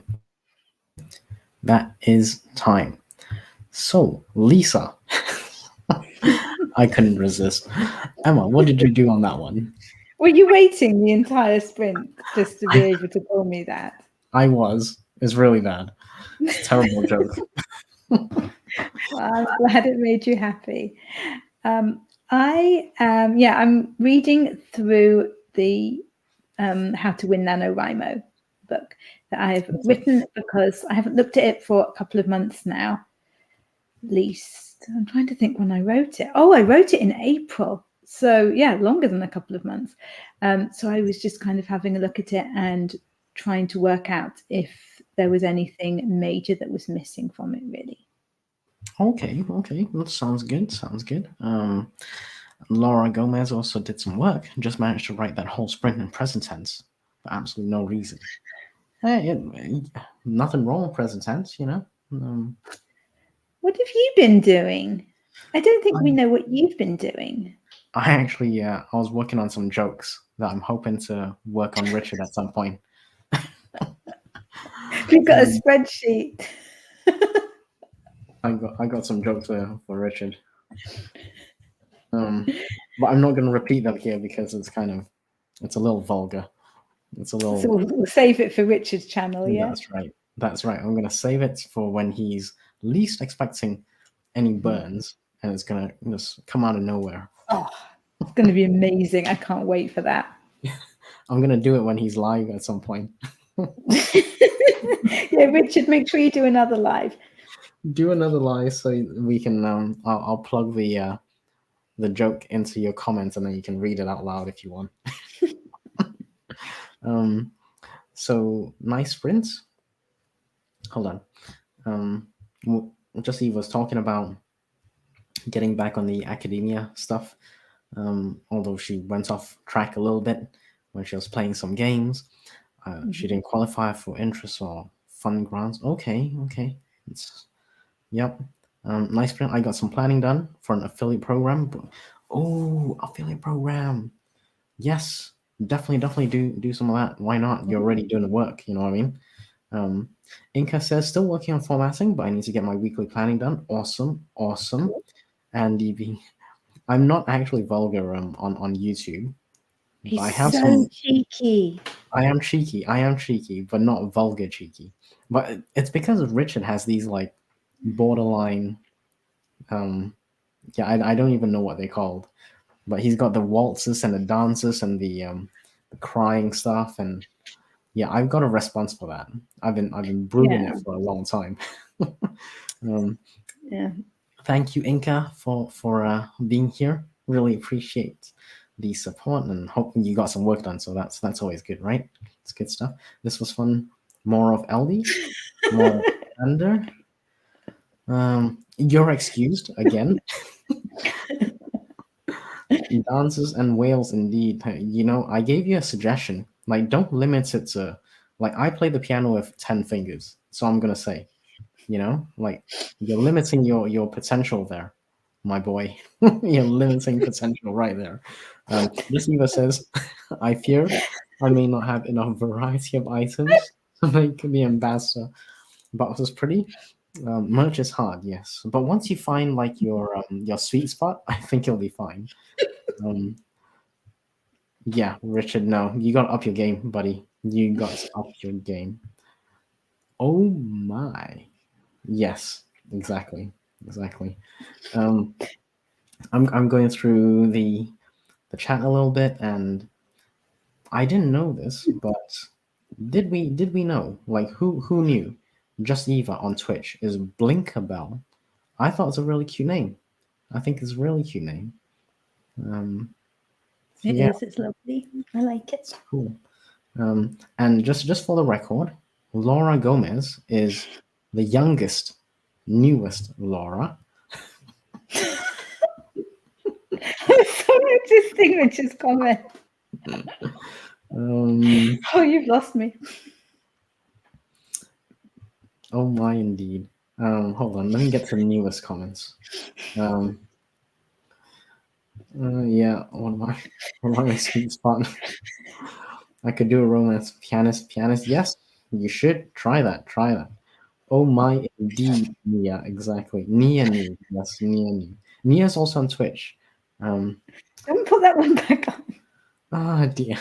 That is time. So, Lisa, I couldn't resist. Emma, what did you do on that one? Were you waiting the entire sprint just to be I, able to call me that? I was. It's really bad. It's a terrible joke. Well, I'm glad it made you happy. I'm reading through the How to Win NaNoWriMo book that I've written because I haven't looked at it for a couple of months now. At least I'm trying to think when I wrote it. Oh, I wrote it in April. So yeah, longer than a couple of months. So I was just kind of having a look at it and trying to work out if there was anything major that was missing from it, really. Okay, that sounds good. Sounds good. Laura Gomez also did some work. Just managed to write that whole sprint in present tense for absolutely no reason. Hey, nothing wrong with present tense, you know. What have you been doing? I don't think we know what you've been doing. I actually, I was working on some jokes that I'm hoping to work on Richard at some point. We've got a spreadsheet. I got some jokes for Richard. But I'm not going to repeat them here because it's a little vulgar. It's a little. So we'll save it for Richard's channel, yeah? That's right. That's right. I'm going to save it for when he's least expecting any burns, and it's going to just come out of nowhere. Oh, it's going to be amazing. I can't wait for that. I'm going to do it when he's live at some point. Yeah, Richard, make sure you do another live. Do another live so we can. I'll plug the joke into your comments, and then you can read it out loud if you want. So nice sprints. Hold on. Just Eve was talking about getting back on the academia stuff. Although she went off track a little bit when she was playing some games. She didn't qualify for interest or fund grants. Okay. Yep. Nice print. I got some planning done for an affiliate program. Oh, affiliate program. Yes, definitely do some of that. Why not? You're already doing the work. You know what I mean? Inca says still working on formatting, but I need to get my weekly planning done. Awesome. And DB, I'm not actually vulgar on YouTube. He's I have so cheeky. I am cheeky, but not vulgar cheeky. But it's because Richard has these like borderline. I don't even know what they're called, but he's got the waltzes and the dances and the crying stuff, and yeah, I've got a response for that. I've been brewing it for a long time. Yeah. Thank you, Inca, for being here. Really appreciate the support, and hope you got some work done. So that's always good, right? It's good stuff. This was fun. More of LD, more of Thunder. You're excused again. Dances and whales, indeed. You know, I gave you a suggestion. Like, don't limit it to, like, I play the piano with 10 fingers. So I'm gonna say, you know, like, you're limiting your potential there, my boy. You're limiting potential right there. This Eva says, I fear I may not have enough variety of items to make the ambassador box is pretty. Merch is hard, yes, but once you find like your sweet spot, I think you'll be fine. Yeah, Richard, no, you got to up your game, buddy. You got to up your game. Oh my, yes, exactly. I'm going through the chat a little bit, and I didn't know this, but did we know? Like, who knew? Just Eva on Twitch is Blinkerbell. I thought it's a really cute name. I think it's a really cute name. It Yeah. is. It's lovely. I like it. Cool. And just for the record, Laura Gomez is the youngest, newest Laura. Sorry, distinguishes comment. Oh, you've lost me. Oh my, indeed. Hold on, let me get to the newest comments. Yeah, what am I sweet spot? I could do a romance pianist. Yes, you should try that. Try that. Oh my, indeed, Nia. Exactly, Nia. Nia. Yes, Nia. Nia. Nia's also on Twitch. Um. Don't put that one back on. Ah, dear.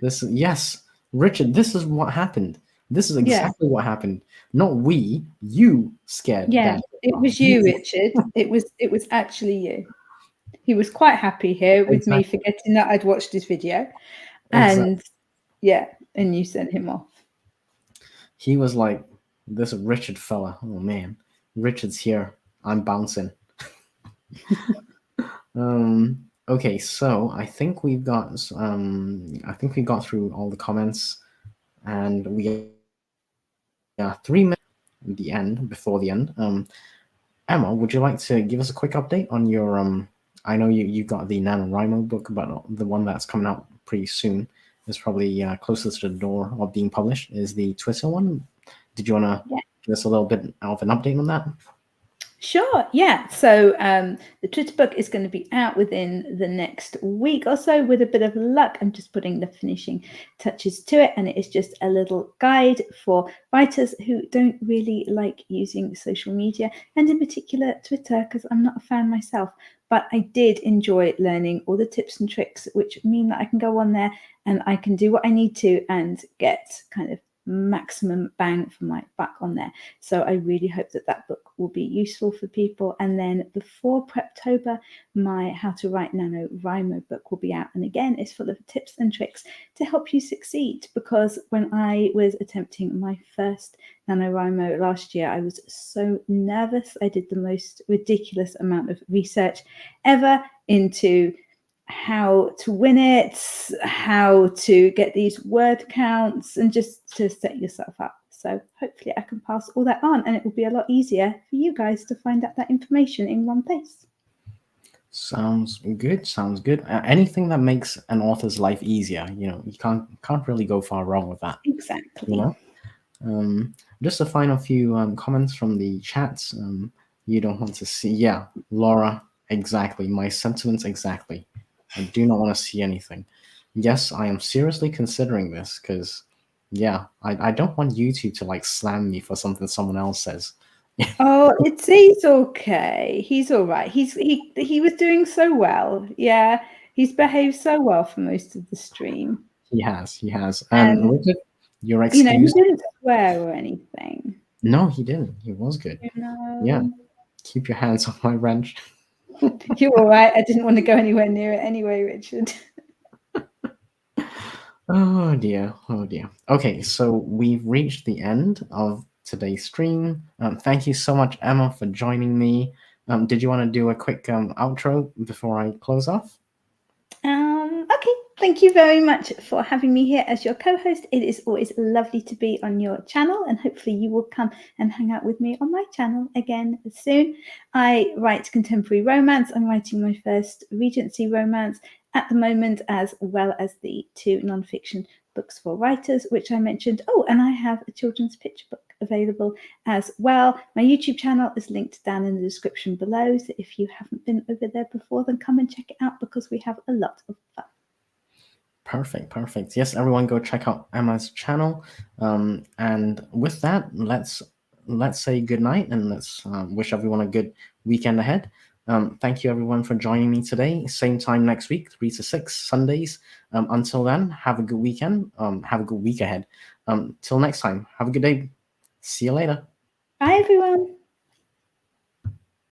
Yes, Richard. This is what happened. This is Yeah. exactly what happened. Not we. You scared Yeah, Dad. it was you, Richard. It was actually you. He was quite happy here with me Exactly. forgetting that I'd watched his video. Exactly. And yeah, and you sent him off. He was like, "This Richard fella. Oh man, Richard's here. I'm bouncing." Okay, so I think we got through all the comments, and we are 3 minutes at the end before the end. Emma, would you like to give us a quick update on your I know you got the NaNoWriMo book, but the one that's coming out pretty soon is probably closest to the door of being published is the Twitter one. Did you want to Yeah. give us a little bit of an update on that? Sure, yeah. So the Twitter book is going to be out within the next week or so with a bit of luck. I'm just putting the finishing touches to it, and it is just a little guide for writers who don't really like using social media, and in particular Twitter, because I'm not a fan myself. But I did enjoy learning all the tips and tricks, which mean that I can go on there and I can do what I need to and get kind of maximum bang for my buck on there. So I really hope that that book will be useful for people. And then before Preptober, my How to Write NaNoWriMo book will be out. And again, it's full of tips and tricks to help you succeed. Because when I was attempting my first NaNoWriMo last year, I was so nervous. I did the most ridiculous amount of research ever into how to win it, how to get these word counts, and just to set yourself up. So hopefully I can pass all that on, and it will be a lot easier for you guys to find out that information in one place. Sounds good. Sounds good. Anything that makes an author's life easier, you can't really go far wrong with that. Exactly. You know. Just a final few comments from the chats. You don't want to see, yeah, Laura. Exactly, my sentiments exactly. I do not want to see anything. Yes, I am seriously considering this because, yeah, I don't want YouTube to like slam me for something someone else says. Oh, he's okay. He's all right. He was doing so well. Yeah, he's behaved so well for most of the stream. He has. And Richard, your he excuse? didn't swear or anything. No, he didn't. He was good. Yeah, keep your hands on my wrench. You're all right. I didn't want to go anywhere near it anyway, Richard. Oh dear, oh dear. Okay, so we've reached the end of today's stream. Thank you so much, Emma, for joining me. Did you want to do a quick outro before I close off? Okay, thank you very much for having me here as your co-host. It is always lovely to be on your channel, and hopefully you will come and hang out with me on my channel again soon. I write contemporary romance. I'm writing my first Regency romance at the moment, as well as the 2 non-fiction books for writers, which I mentioned. Oh, and I have a children's picture book available as well. My YouTube channel is linked down in the description below, so if you haven't been over there before, then come and check it out because we have a lot of fun. Perfect. Yes, everyone go check out Emma's channel. And with that, let's say good night and let's wish everyone a good weekend ahead. Thank you everyone for joining me today. Same time next week, 3 to 6 Sundays. Until then, have a good weekend. Have a good week ahead. Till next time, have a good day. See you later. Bye, everyone.